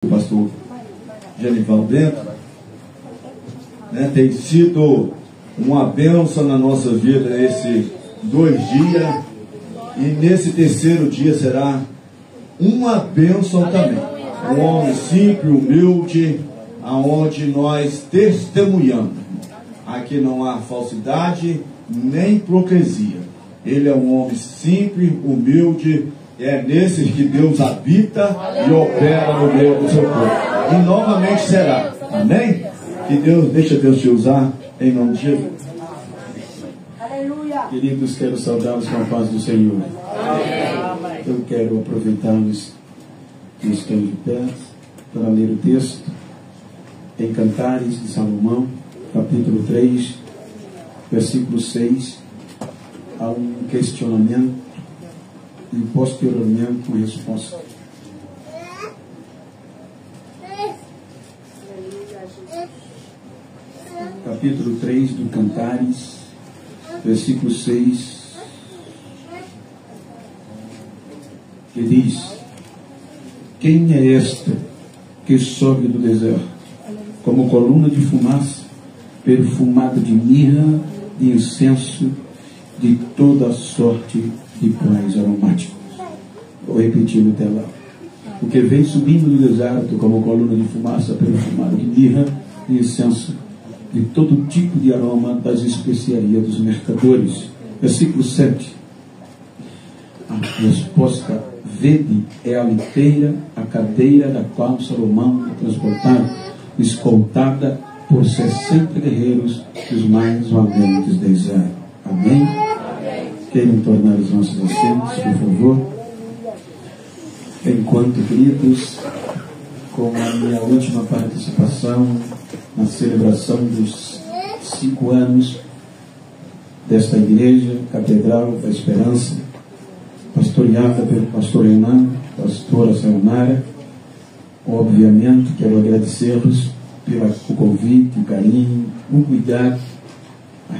o pastor Genival dentro, né, tem sido uma bênção na nossa vida esses 2 dias, e nesse terceiro dia será uma bênção também. Um homem simples, humilde, aonde nós testemunhamos. Aqui não há falsidade nem hipocrisia. Ele é um homem simples, humilde. É nesse que Deus habita e opera no meio do seu povo. E novamente será. Amém? Que Deus, deixa Deus te usar em nome de Jesus. Aleluia. Queridos, quero saudá-los com a paz do Senhor. Amém. Eu quero aproveitar-los que estão de pé para ler o texto em Cantares de Salomão, capítulo 3, versículo 6. Há um questionamento e posteriormente uma resposta. Capítulo 3 do Cantares, versículo 6, que diz: quem é esta que sobe do deserto, como coluna de fumaça, perfumada de mirra, de incenso, de toda sorte de pães aromáticos? Vou repetir no telão. O que vem subindo do deserto como coluna de fumaça perfumada de mirra e incenso, de todo tipo de aroma das especiarias dos mercadores. Versículo 7. A resposta: vede é a liteira, a cadeira da qual Salomão é transportado, escoltada por 60 guerreiros dos mais valentes de Israel. Amém? Querem tornar os nossos assentos, por favor? Enquanto, queridos, com a minha última participação na celebração dos 5 anos desta igreja, Catedral da Esperança, pastoreada pelo pastor Renan, pastora Sayonara, obviamente quero agradecer-vos pelo convite, o carinho, o cuidado, a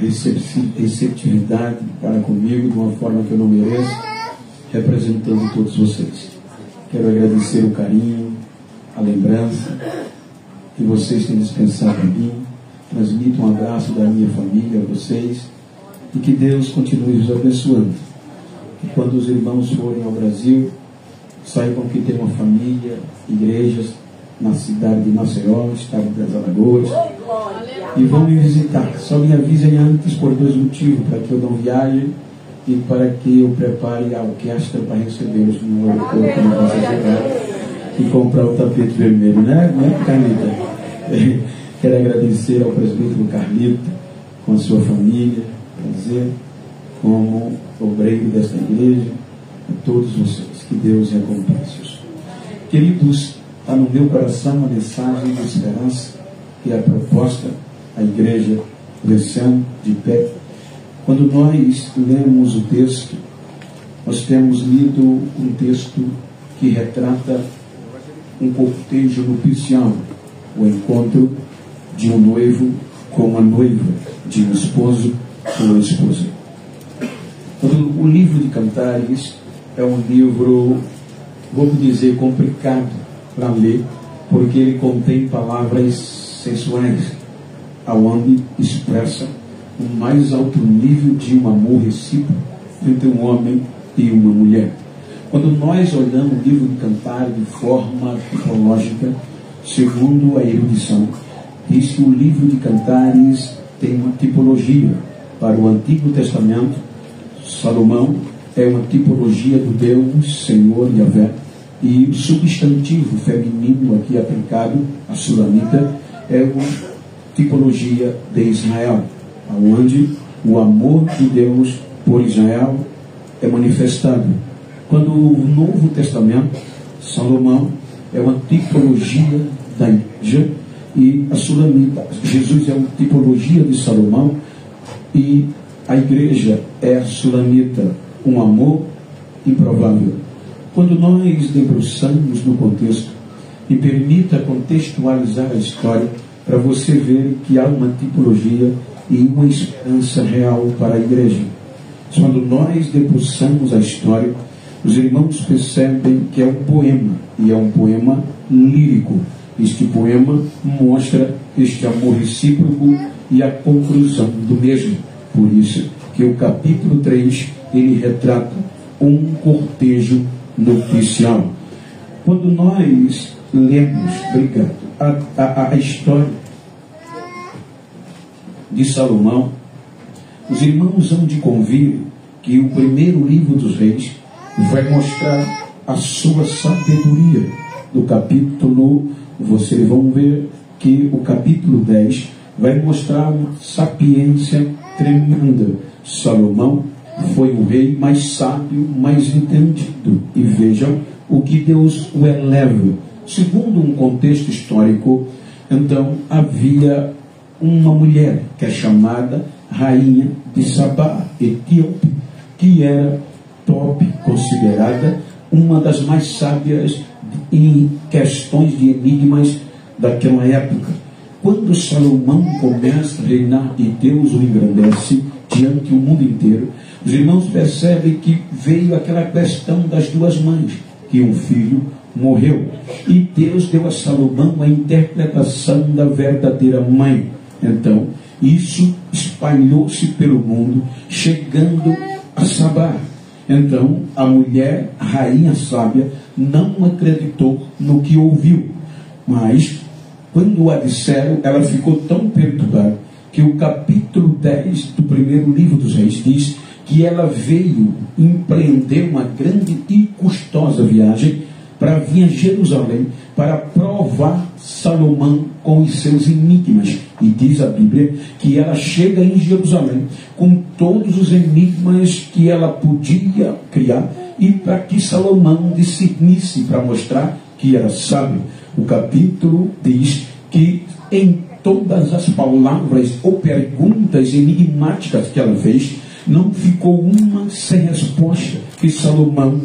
receptividade para comigo de uma forma que eu não mereço, representando todos vocês. Quero agradecer o carinho, a lembrança que vocês têm dispensado a mim. Transmito um abraço da minha família a vocês e que Deus continue os abençoando. Que quando os irmãos forem ao Brasil, saibam que tem uma família, igrejas na cidade de Maceió, estado das Alagoas, e vão me visitar. Só me avisem antes por 2 motivos: para que eu não viaje e para que eu prepare a orquestra para recebê-los no aeroporto, não possa chegar e comprar o tapete vermelho, né, Carlita? Quero agradecer ao presbítero Carlito com a sua família, prazer, como obreiro desta igreja, a todos vocês. Que Deus recompense-os. Queridos, está no meu coração uma mensagem de esperança, que é a proposta à igreja desse ano, de pé. Quando nós lemos o texto, nós temos lido um texto que retrata um cortejo nupcial, o encontro de um noivo com uma noiva, de um esposo com uma esposa. O livro de Cantares é um livro, vamos dizer, complicado para ler, porque ele contém palavras sensuais, aonde expressa o mais alto nível de um amor recíproco entre um homem e uma mulher. Quando nós olhamos o livro de Cantares de forma tipológica, segundo a erudição, diz que o livro de Cantares tem uma tipologia. Para o Antigo Testamento, Salomão é uma tipologia do Deus, Senhor Yahvé, e o substantivo feminino aqui aplicado, a Sulamita, é uma tipologia de Israel, onde o amor de Deus por Israel é manifestado. Quando o Novo Testamento, Salomão é uma tipologia da igreja e a Sulamita, Jesus é uma tipologia de Salomão e a igreja é a Sulamita, um amor improvável. Quando nós debruçamos no contexto, me permita contextualizar a história para você ver que há uma tipologia e uma esperança real para a igreja. Quando nós debruçamos a história, os irmãos percebem que é um poema, e é um poema lírico. Este poema mostra este amor recíproco e a conclusão do mesmo. Por isso que o capítulo 3, ele retrata um cortejo nupcial. Quando nós lemos, a história de Salomão, os irmãos hão de convir que o primeiro livro dos reis vai mostrar a sua sabedoria. No capítulo, vocês vão ver que o capítulo 10 vai mostrar uma sapiência tremenda. Salomão foi o rei mais sábio, mais entendido. E vejam o que Deus o eleva. Segundo um contexto histórico, então havia uma mulher que é chamada Rainha de Sabá, etíope, que era considerada uma das mais sábias em questões de enigmas daquela época. Quando Salomão começa a reinar e Deus o engrandece diante do mundo inteiro, os irmãos percebem que veio aquela questão das duas mães, que um filho morreu, e Deus deu a Salomão a interpretação da verdadeira mãe. Então isso espalhou-se pelo mundo, chegando a Sabá. Então a mulher, a rainha sábia, não acreditou no que ouviu, mas quando a disseram, ela ficou tão perturbada que o capítulo 10 do primeiro livro dos reis diz que ela veio empreender uma grande e custosa viagem para vir a Jerusalém para provar Salomão com os seus enigmas. E diz a Bíblia que ela chega em Jerusalém com todos os enigmas que ela podia criar e para que Salomão discernisse, para mostrar que era sábio. O capítulo diz que em todas as palavras ou perguntas enigmáticas que ela fez, não ficou uma sem resposta que Salomão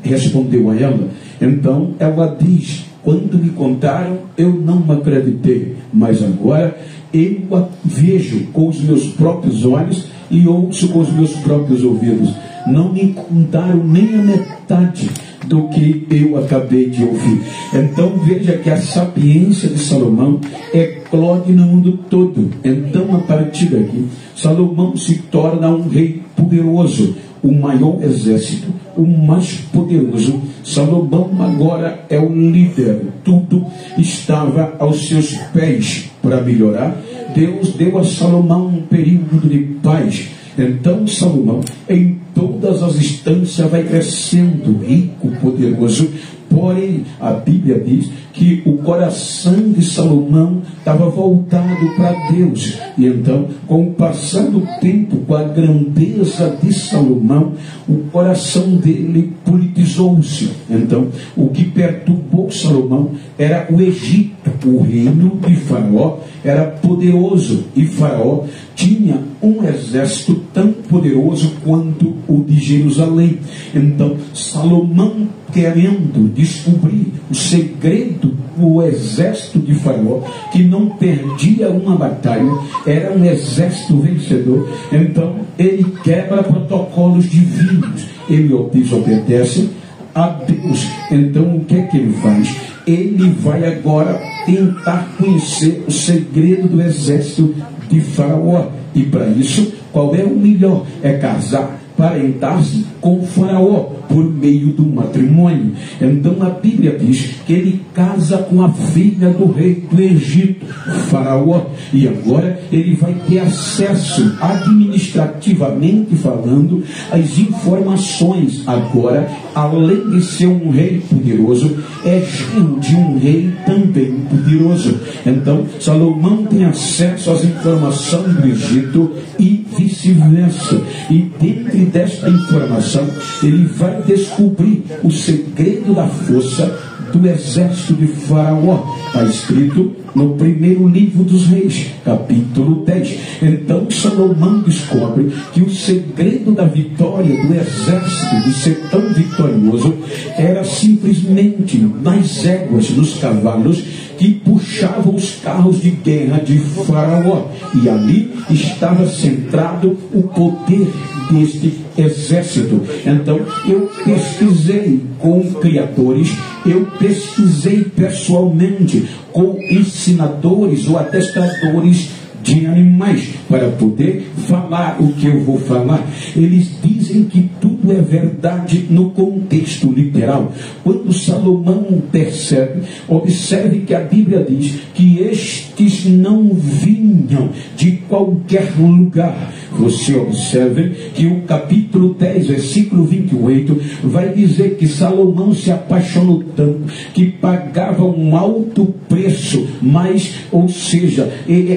respondeu a ela. Então ela diz: quando me contaram, eu não acreditei, mas agora eu a vejo com os meus próprios olhos e ouço com os meus próprios ouvidos. Não me contaram nem a metade do que eu acabei de ouvir. Então veja que a sapiência de Salomão eclode no mundo todo. Então, a partir daqui, Salomão se torna um rei poderoso, o maior exército, o mais poderoso. Salomão agora é o líder. Tudo estava aos seus pés para melhorar. Deus deu a Salomão um período de paz. Então Salomão, em todas as instâncias, vai crescendo, rico, poderoso. Porém, a Bíblia diz que o coração de Salomão estava voltado para Deus. E então, com o passar do tempo, com a grandeza de Salomão, o coração dele politizou-se. Então, o que perturbou Salomão era o Egito. O reino de Faraó era poderoso, e Faraó tinha um exército tão poderoso quanto o de Jerusalém. Então, Salomão, querendo descobrir o segredo do exército de Faraó, que não perdia uma batalha, era um exército vencedor, então ele quebra protocolos divinos, ele desobedece a Deus. Então o que é que ele faz? Ele vai agora tentar conhecer o segredo do exército de Faraó, e para isso, qual é o melhor? É casar, parentar-se com o Faraó por meio do matrimônio. Então a Bíblia diz que ele casa com a filha do rei do Egito, Faraó, e agora ele vai ter acesso, administrativamente falando, às informações. Agora, além de ser um rei poderoso, é filho de um rei também poderoso. Então Salomão tem acesso às informações do Egito e vice-versa. E dentro desta informação, ele vai descobrir o segredo da força do exército de Faraó. Está escrito no primeiro livro dos reis, capítulo 10. Então Salomão descobre que o segredo da vitória do exército, de ser tão vitorioso, era simplesmente nas éguas, nos cavalos que puxava os carros de guerra de Faraó, e ali estava centrado o poder deste exército. Então eu pesquisei com criadores, eu pesquisei pessoalmente com ensinadores ou adestradores de animais, para poder falar o que eu vou falar. Eles dizem que tudo é verdade no contexto literal. Quando Salomão percebe, observe que a Bíblia diz que estes não vinham de qualquer lugar. Você observe que o capítulo 10, versículo 28, vai dizer que Salomão se apaixonou tanto que pagava um alto preço, mas, ou seja,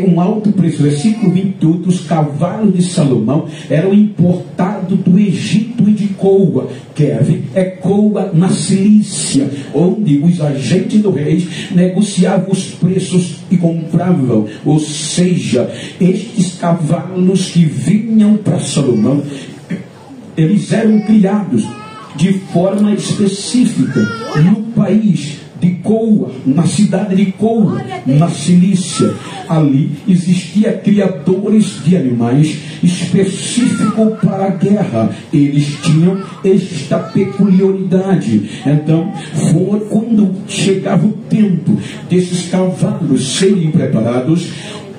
um alto preço. Versículo 28, os cavalos de Salomão eram importados do Egito e de Coa. Kevin é Coa na Cilícia, onde os agentes do rei negociavam os preços e compravam. Ou seja, estes cavalos que vinham para Salomão, eles eram criados de forma específica no país de Coa, na cidade de Coa, na Cilícia. Ali existia criadores de animais específicos para a guerra. Eles tinham esta peculiaridade. Então, foi quando chegava o tempo desses cavalos serem preparados,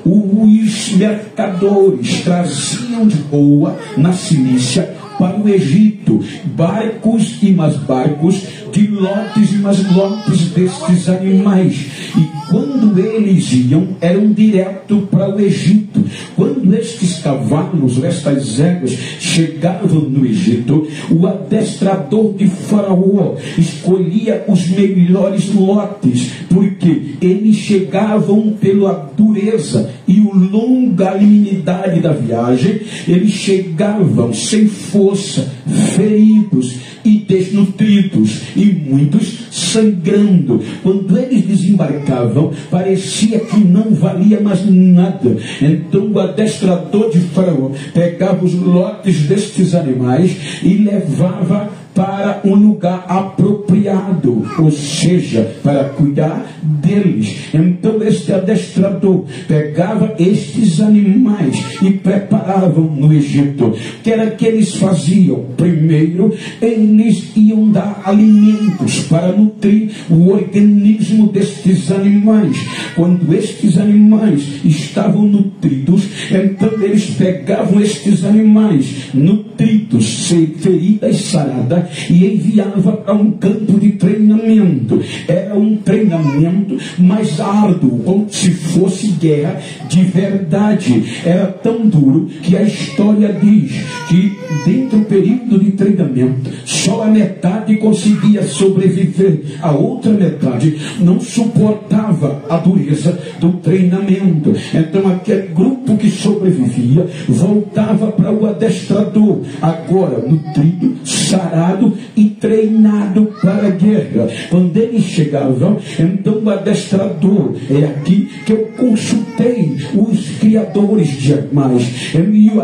os mercadores traziam de Coa, na Cilícia, para o Egito, barcos e mais barcos, de lotes e mais lotes destes animais. E quando eles iam, eram direto para o Egito. Quando estes cavalos, estas éguas, chegavam no Egito, o adestrador de Faraó escolhia os melhores lotes, porque eles chegavam pela dureza e a longanimidade da viagem. Eles chegavam sem força, feridos e desnutridos, e muitos sangrando. Quando eles desembarcavam, parecia que não valia mais nada. Então o adestrador de Faraó pegava os lotes destes animais e levava para um lugar apropriado, ou seja, para cuidar deles. Então este adestrador pegava estes animais e preparavam no Egito. O que era que eles faziam? Primeiro, eles iam dar alimentos para nutrir o organismo destes animais. Quando estes animais estavam nutridos, então eles pegavam estes animais nutridos, feridas, saradas, e enviava para um campo de treinamento. Era um treinamento mais árduo, como se fosse guerra de verdade. Era tão duro que a história diz que dentro do período de treinamento, só a metade conseguia sobreviver. A outra metade não suportava a dureza do treinamento. Então aquele grupo que sobrevivia voltava para o adestrador, agora nutrido, sarado e treinado para a guerra. Quando eles chegavam, então o adestrador, é aqui que eu consultei os criadores de animais, e o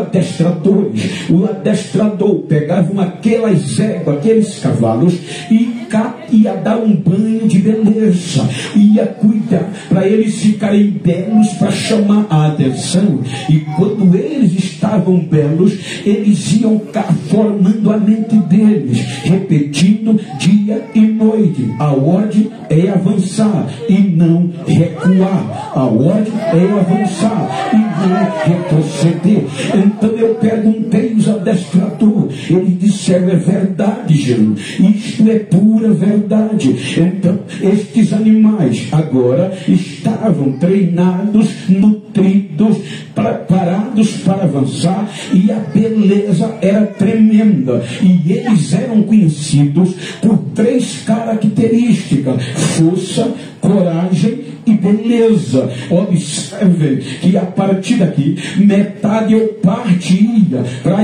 adestrador pegava aquelas éguas, aqueles cavalos, e ia dar um banho de beleza, ia cuidar para eles ficarem belos, para chamar a atenção. E quando eles estavam belos, eles iam formando a mente deles, repetindo dia e noite: a ordem é avançar e não recuar, a ordem é avançar e não retroceder. Então eu perguntei aos adestradores, eles disseram: é verdade, Jean, isto é pura verdade. Então estes animais agora estavam treinados, nutridos, preparados para avançar, e a beleza era tremenda. E eles eram conhecidos por 3 características: força, coragem e beleza. Observe que a partir daqui, metade ou parte ia para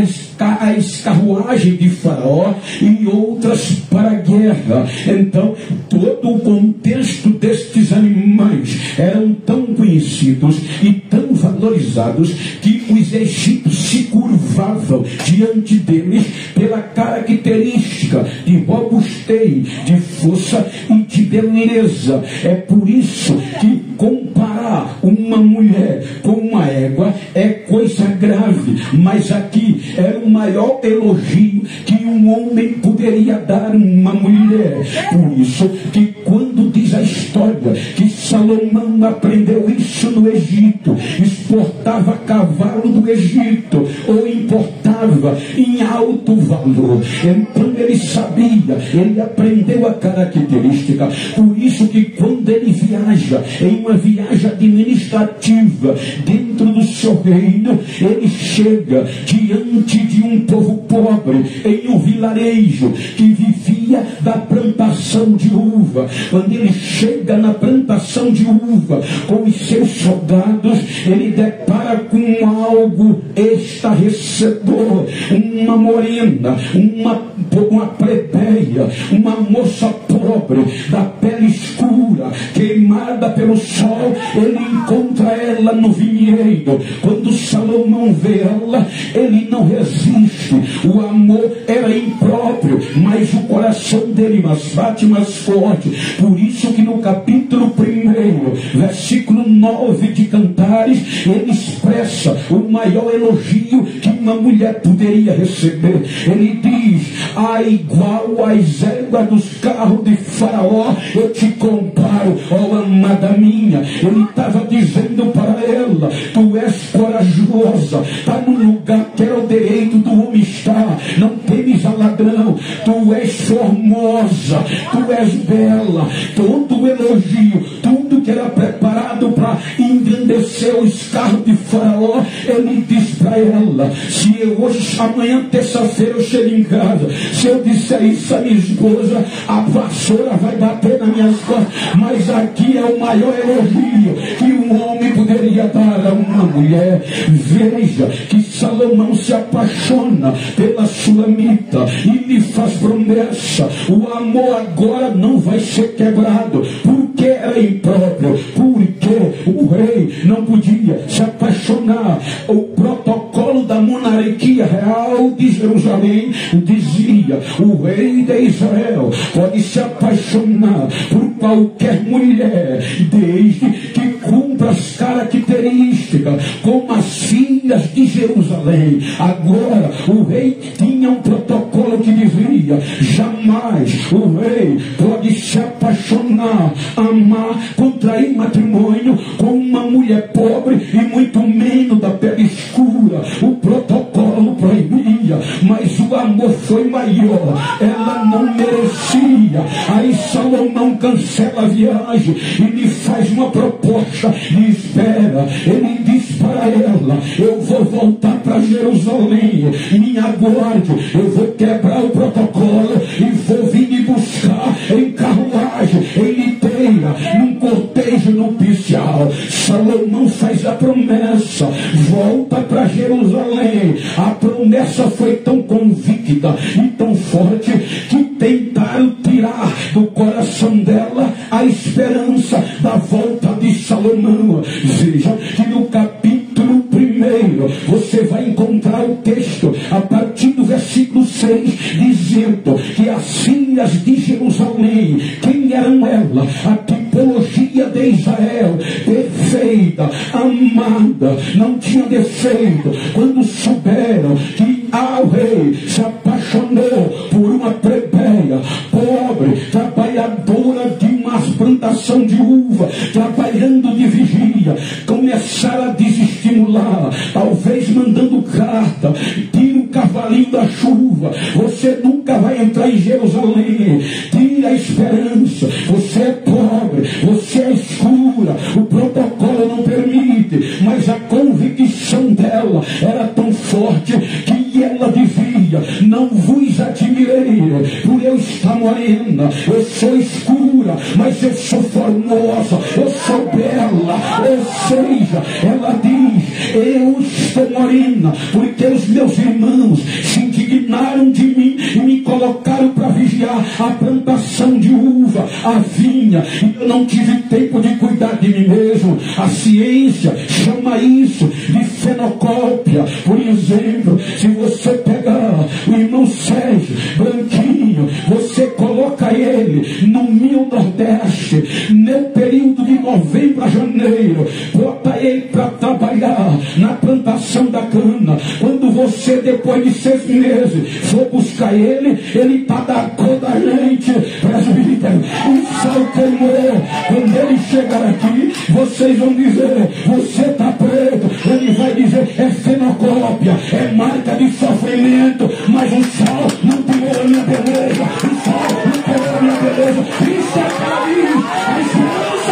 as carruagens de Faraó e outras para a guerra. Então todo o contexto destes animais eram tão conhecidos e tão valorizados que os egípcios se curvavam curvavam diante deles pela característica de robustez, de força e de beleza. É por isso que comparar uma mulher com uma égua é coisa grave, mas aqui era o maior elogio que um homem poderia dar a uma mulher. Por isso que quando diz a história que Salomão aprendeu isso no Egito, exportava cavalo do Egito ou importava em alto valor, então ele sabia, ele aprendeu a característica. Por isso que quando ele viaja em uma viagem administrativa dentro do seu reino, ele chega diante de um povo pobre em um vilarejo que vivia da plantação de uva. Quando ele chega na plantação de uva com os seus soldados, ele depara com algo estarrecedor, uma morena, uma plebeia, uma moça pobre, da pele escura, queimada pelo sol. Ele encontra ela no vinhedo. Quando Salomão vê ela, ele não resiste. O amor era impróprio, mas o coração dele bate mais forte. Por isso que no capítulo 1, versículo 9 de Cantares, ele expressa o maior elogio que uma mulher poderia receber. Ele diz: a igual às éguas dos carros de Faraó eu te comparo, ó amada minha. Ele estava dizendo para ela: tu és corajosa, está no lugar que era o direito do homem estar, não temes a ladrão, tu és formosa, tu és bela. Todo o elogio, tudo que era preparado para engrandecer os carros de Faraó, ele diz para ela: se eu hoje, amanhã, terça-feira, eu chego em casa, se eu disser isso à minha esposa, a vassoura vai bater nas minhas costas. Mas aqui é o maior elogio que um homem poderia dar a uma mulher. Veja que Salomão se apaixona pela sulamita e lhe faz promessa. O amor agora não vai ser quebrado, porque era impróprio, porque o rei não podia se apaixonar. O protocolo da monarquia real de Jerusalém dizia: o rei de Israel pode se apaixonar por qualquer mulher, desde que cumpra as características como as filhas de Jerusalém. Agora o rei tinha um protocolo que dizia: jamais o rei pode se apaixonar, amar, contrair matrimônio com uma mulher pobre e muito menos da pele escura. O protocolo proibia, mas o amor foi maior, ela não merecia. Aí Salomão cancela a viagem e lhe faz uma proposta de espera. Ele diz para ela: eu vou voltar para Jerusalém, me aguarde, eu vou quebrar o protocolo e vou vir me buscar em carruagem, em liteira, num cortejo nupcial. Salomão faz a promessa, volta para Jerusalém. A promessa foi tão convicta e tão forte que tentaram tirar do coração dela a esperança da volta de Salomão. Veja que no capítulo 1 você vai encontrar o texto a partir do versículo 6 dizendo que as filhas de Jerusalém, quem eram elas? A tipologia de Israel, perfeita, amada, não tinha defeito. Quando souberam que o rei se apaixonou por uma plebeia pobre, trabalhadora de uma plantação de uva, trabalhando de vigia, começaram a desestimular, talvez mandando carta: tira o cavalinho da chuva, você nunca vai entrar em Jerusalém, tira a esperança, você é pobre, você é escura, o protocolo não permite. Mas a convicção dela era tão forte que ela dizia: não vos admirei por eu estar morena, eu sou escura, mas eu sou formosa, eu sou bela. Ou seja, ela diz: eu estou morena porque os meus irmãos se designaram de mim e me colocaram para vigiar a plantação de uva, a vinha, e eu não tive tempo de cuidar de mim mesmo. A ciência chama isso de fenocópia. Por exemplo, se você pegar o irmão Sérgio, branquinho, você coloca ele no Mil Nordeste, no período de novembro a janeiro, bota ele para trabalhar na plantação da cana. Quando você, depois de 6 meses, for buscar ele está da cor da gente, presbítero, o sol queimou. Quando ele chegar aqui, vocês vão dizer, você está preto. Ele vai dizer, é fenocópia, é marca de sofrimento, mas o sol não tirou a minha beleza, o sol não tirou a minha beleza. Isso é país, a esperança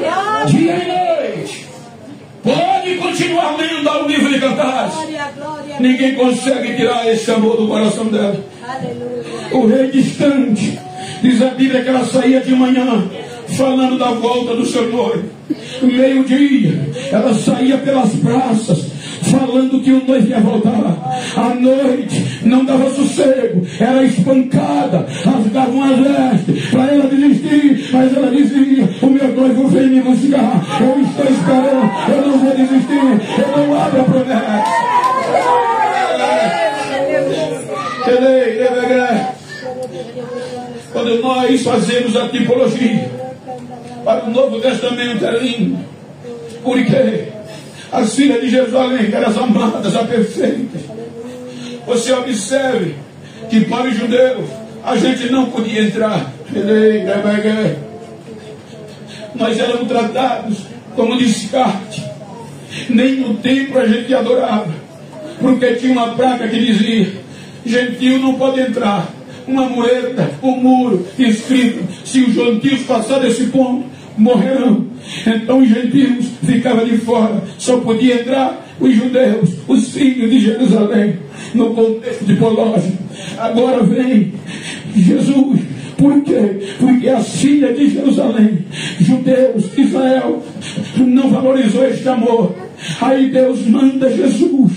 é dia e noite. Pode continuar lendo ao livro de Cantares, ninguém consegue tirar esse amor do coração dela. O rei distante, diz a Bíblia que ela saía de manhã falando da volta do seu noivo. Meio-dia ela saía pelas praças falando que o noivo ia voltar. À noite não dava sossego, era espancada, rasgavam as vestes para ela desistir, mas ela dizia, o meu noivo vem me buscar, eu estou esperando, eu não vou desistir, eu não abro a promessa. Quando nós fazemos a tipologia para o Novo Testamento, é lindo, porque as filhas de Jerusalém, que eram as amadas, as perfeitas, você observe que para os judeus a gente não podia entrar. Nós éramos tratados como descarte. Nem no templo a gente adorava, porque tinha uma placa que dizia, gentil não pode entrar. Uma mureta, um muro escrito, se os gentios passarem desse ponto, morrerão. Então os gentios ficavam de fora, só podia entrar os judeus, os filhos de Jerusalém, no contexto tipológico. Agora vem Jesus. Por quê? Porque as filhas de Jerusalém, judeus, Israel, não valorizou este amor. Aí Deus manda Jesus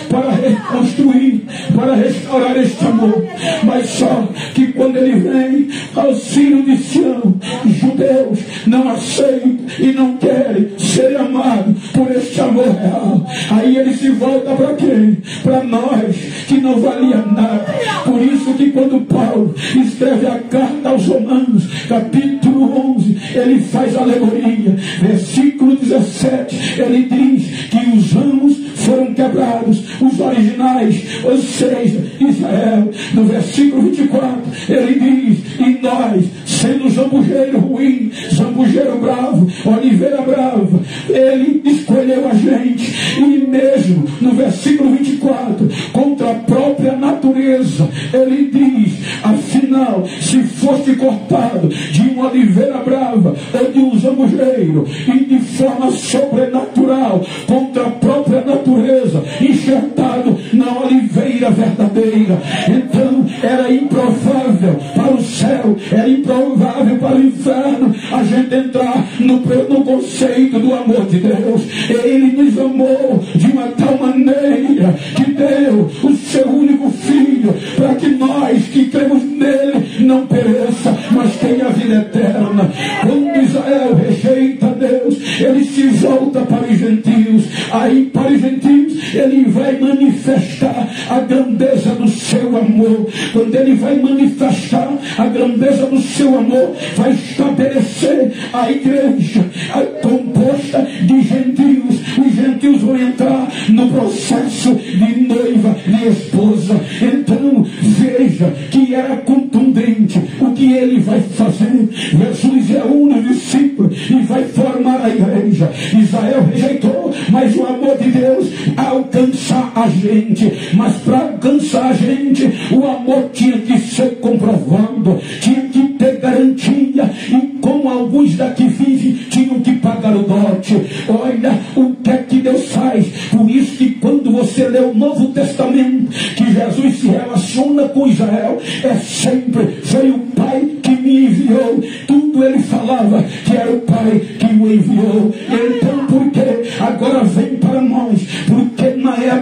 para reconstruir, para restaurar este amor. Mas só que quando ele vem aos filhos de Sião, judeus não aceitam e não querem ser amados por este amor real. Aí ele se volta para quem? Para nós, que não valia nada. Por isso que quando Paulo escreve a carta aos Romanos, capítulo 11, ele faz alegoria. Versículo 17, ele diz que os ramos foram quebrados, os originais, ou seja, Israel. No versículo 24, ele diz, e nós, sendo zambujeiro ruim, zambujeiro bravo, oliveira brava, ele escolheu a gente. E mesmo no versículo 24, contra a própria natureza, ele diz, afinal, se foste cortado de uma oliveira brava ou de um zambujeiro, e de forma sobrenatural, contra a própria natureza, enxertado na oliveira verdadeira, então era improvável para o céu, era improvável para o inferno a gente entrar no conceito do amor de Deus. Ele nos amou de uma tal maneira que deu o seu único filho, para que nós que cremos nele não pereça, mas tenha vida eterna. Quando Israel rejeita Deus, ele se volta para os gentios. Aí para os gentios ele vai manifestar a grandeza do seu amor. Quando ele vai manifestar a grandeza do seu amor, vai estabelecer a igreja composta de gentios. Os gentios vão entrar no processo de noiva e esposa. Então veja que era contundente o que ele vai fazer. Jesus é o único discípulo e vai formar a igreja. Israel rejeitou, mas o amor de Deus alcançar a gente. Mas para alcançar a gente, o amor tinha que ser comprovado, tinha que ter garantia. E como alguns daqui vivem, tinham que pagar o dote. Olha o que é que Deus faz. Por isso que quando você lê o Novo Testamento, que Jesus se relaciona com Israel, é sempre, foi o Pai que me enviou. Tudo ele falava que era o Pai que o enviou. Então por que agora vem para nós? Porque na época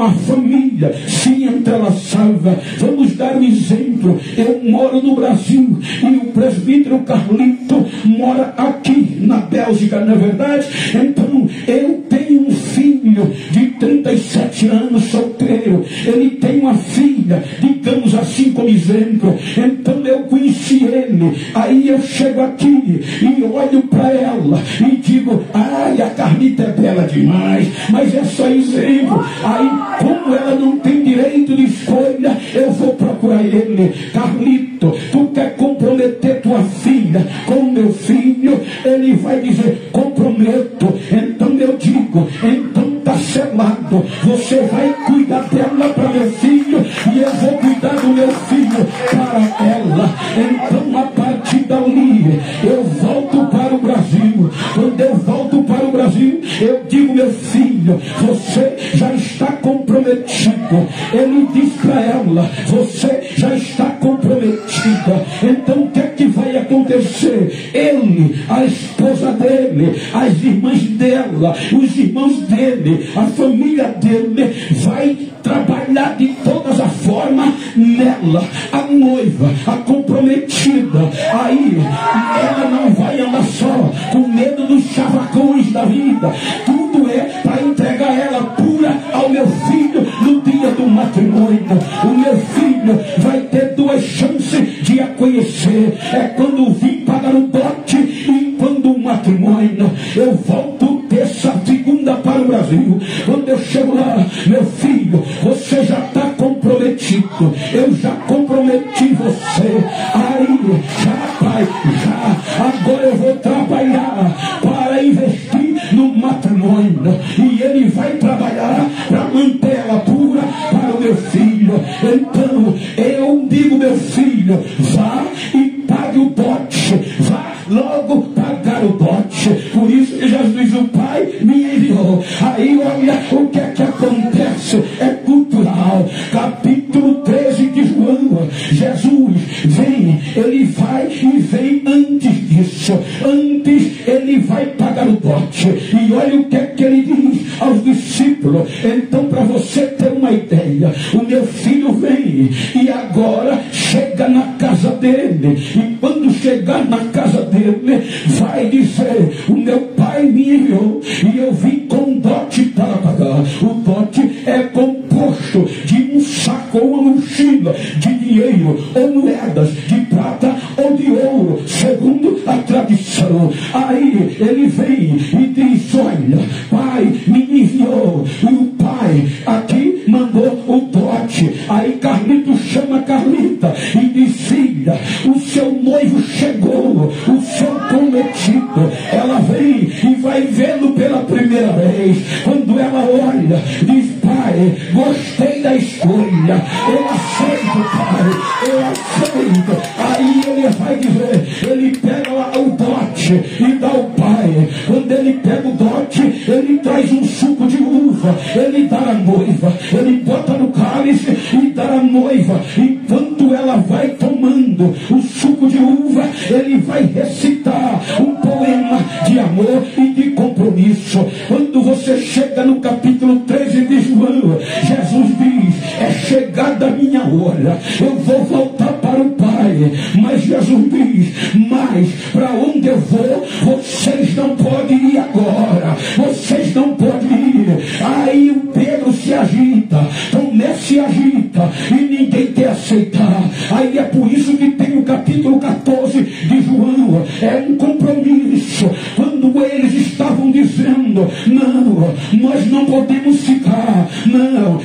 uma família se entrelaçava. Vamos dar um exemplo. Eu moro no Brasil e o presbítero Carlito mora aqui na Bélgica, não é verdade? Então eu tenho um filho de 37 anos, solteiro. Ele tem uma filha, digamos assim como exemplo. Então eu conheci ele. Aí eu chego aqui e olho para ela e digo: ai, a Carlita é bela demais, mas é só exemplo. Aí, como ela não tem direito de escolha, eu vou procurar ele. Carlito, tu quer comprometer tua filha com meu filho? Ele vai dizer: comprometo. Então eu digo: então está selado. Você vai cuidar dela para meu filho e eu vou cuidar do meu filho para ela. Então, a partir dali, eu volto para o Brasil. Quando eu volto para o Brasil, eu digo: meu filho, você já está comprometido. Ele diz para ela: você já está comprometida. Então o que é que vai acontecer? Ele, a esposa dele, as irmãs dela, os irmãos dele, a família dele vai trabalhar de todas as formas nela. A noiva, a comprometida, aí ela não vai andar só com medo dos chavacões da vida. Tudo é para entregar ela pura ao meu filho no dia do matrimônio. O meu filho vai ter duas chances de a conhecer: é quando vim pagar o dote e quando o matrimônio. Eu volto terça, segunda para o Brasil. Quando eu chego lá: meu filho, você já está comprometido. Eu já comprometi você. Aí, já, pai, já. Agora eu vou trabalhar para investir no matrimônio. E ele vai trabalhar para manter ela pura para o meu filho. Então, eu digo: meu filho, vá e pague o dote. Vá logo pagar o dote. Por isso que Jesus, o Pai, me enviou. Aí olha o que é que acontece. É cultural. Capítulo 13 de João. Jesus vem, ele vai e vem antes disso. Antes ele vai pagar o dote. E olha o que é que ele diz aos discípulos. Então, para você ter uma ideia, o meu filho vem e agora chega na casa dele. E quando chegar na casa dele, vai dizer: o meu pai me enviou e eu vim com um dote para pagar. O dote é composto de um saco ou uma mochila de dinheiro ou moedas de prata ou de ouro, segundo a tradição. Aí ele vem e diz: olha, pai me enviou. E o pai aqui mandou o dote. Aí Carlito chama Carlita e diz: filha, o seu noivo chegou, o seu prometido. Ela vem e vai vê-lo pela primeira vez. Quando ela olha, diz: pai, gostei da escolha, eu aceito, pai, eu aceito. Aí ele vai dizer, ele pega lá o dote e dá ao pai. Quando ele pega o dote, ele traz um suco de uva, ele dá a noiva, ele bota no cálice e dá a noiva. Enquanto ela vai tomando o suco de uva, ele vai recitar um poema de amor e de compromisso. Quando você chega no capítulo 13 de João, Jesus diz: é chegada a minha hora, eu vou voltar para o Pai. Mas Jesus diz: mas para onde eu vou, vocês não podem ir agora, vocês não podem ir. Aí o Pedro se agita, Tomé se agita e ninguém quer aceitar. Aí é por isso que tem o capítulo 14 de João, é um compromisso. Quando eles estavam dizendo: não, nós não podemos ficar, não,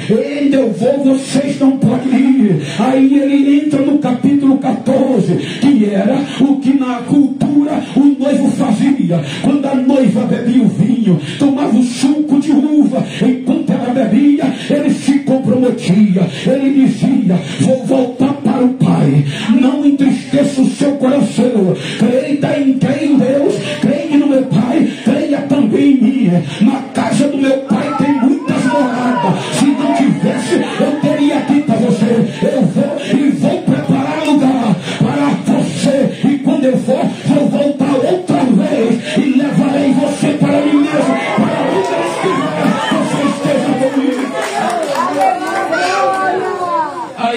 eu vou, vocês não podem ir. Aí ele entra no capítulo 14, que era o que na cultura o noivo fazia. Quando a noiva bebia o vinho, tomava o suco de uva, enquanto ela bebia, ele se comprometia. Ele dizia: vou voltar para o Pai, não entristeça o seu coração, creia em Deus, creia no meu Pai, creia também em mim. Na casa do meu Pai tem muitas moradas, se não tivesse, eu teria dito a você: eu vou e vou preparar lugar para você, e quando eu for, vou voltar outra vez e levarei você para mim mesmo, para onde eu estiver, você esteja comigo.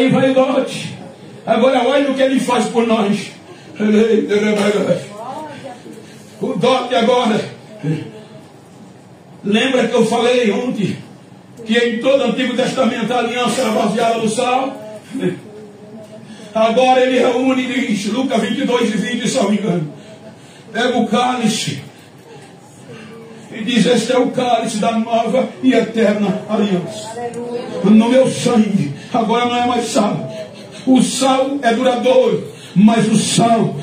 Aí vai o dote. Agora olha o que ele faz por nós. O dote agora. Lembra que eu falei ontem que em todo o Antigo Testamento a aliança era baseada no sal? Agora ele reúne e diz, Lucas 22:20, se não me engano, pega o cálice e diz: este é o cálice da nova e eterna aliança. No meu sangue, agora não é mais sal. O sal é duradouro, mas o sal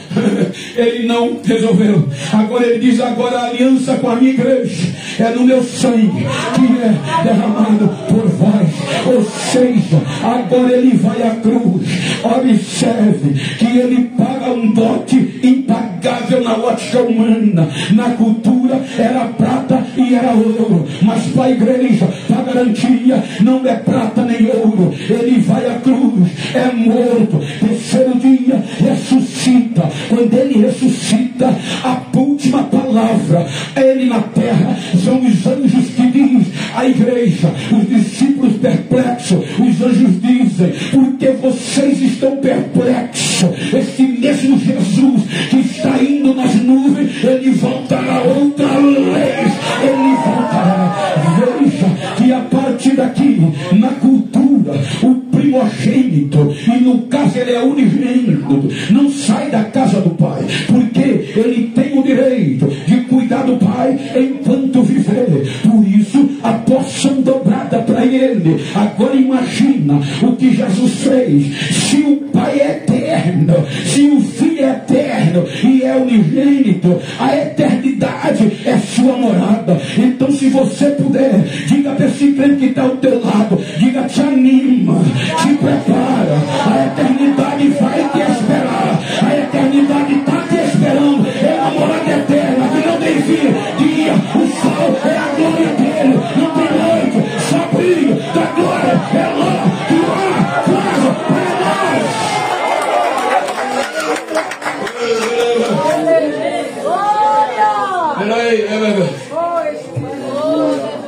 ele não resolveu. Agora ele diz: agora a aliança com a minha igreja é no meu sangue, que é derramado por vós. Ou seja, agora ele vai à cruz. Observe que ele paga um dote impagável na ótica humana. Na cultura era prata e era ouro, mas para a igreja, para a garantia, não é prata nem ouro. Ele vai à cruz, é morto, terceiro dia ressuscita. Quando ele ressuscita, a última palavra, ele na terra, são os anjos que dizem à igreja, os discípulos perplexos, os anjos dizem: porque vocês estão perplexos? Esse mesmo Jesus que está indo nas nuvens, ele voltará outra vez. Ele voltará. Veja que a partir daqui, na cultura, o primogênito, e no caso ele é unigênito, não sai da casa do pai, porque ele tem o direito de cuidar do pai enquanto viver. Por isso a porção dobrada para ele. Agora imagina o que Jesus fez. Se o pai é eterno, se o filho é eterno e é unigênito, a eternidade é sua morada. Então, se você puder, diga para esse crente que está ao teu lado, diga: te anima, te prepara, a eternidade vai te esperar, a eternidade está te esperando. É a morada eterna que não tem fim. Dia, o sol é a glória dele, não tem noite, só brilho da glória é lá que lá faz para nós.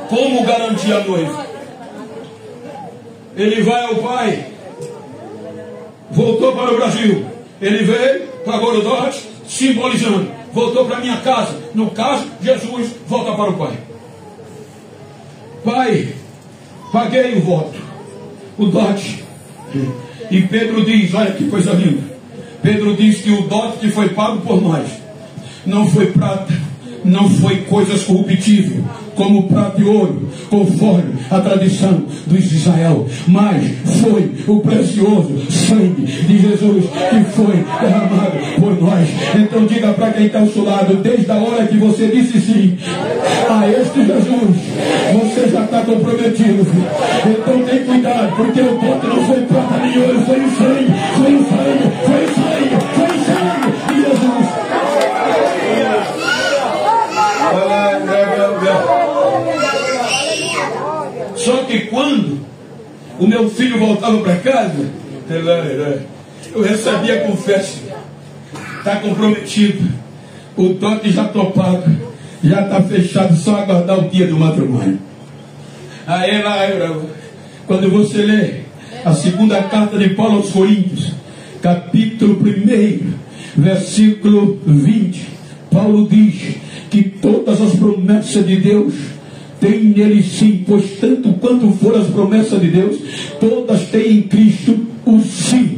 Como garantir a noiva? Ele vai ao pai, voltou para o Brasil, ele veio, pagou o dote, simbolizando, voltou para minha casa. No caso, Jesus volta para o pai. Pai, paguei o voto, o dote. E Pedro diz: olha que coisa linda. Pedro diz que o dote que foi pago por nós não foi prata, não foi coisas corruptíveis, como prata e ouro, conforme a tradição dos Israel, mas foi o precioso sangue de Jesus que foi derramado por nós. Então diga para quem está ao seu lado: desde a hora que você disse sim a este Jesus, você já está comprometido, filho. Então tem cuidado, porque o ponto não foi prata nem ouro, foi o sangue, foi o sangue, foi o sangue, foi o sangue de Jesus. Só que quando o meu filho voltava para casa, eu recebia com festa: está comprometido, o dote já está pago, já está fechado, só aguardar o dia do matrimônio. Aí lá, quando você lê a segunda carta de Paulo aos Coríntios, capítulo 1, versículo 20, Paulo diz que todas as promessas de Deus tem nele sim, pois tanto quanto foram as promessas de Deus, todas têm em Cristo o sim,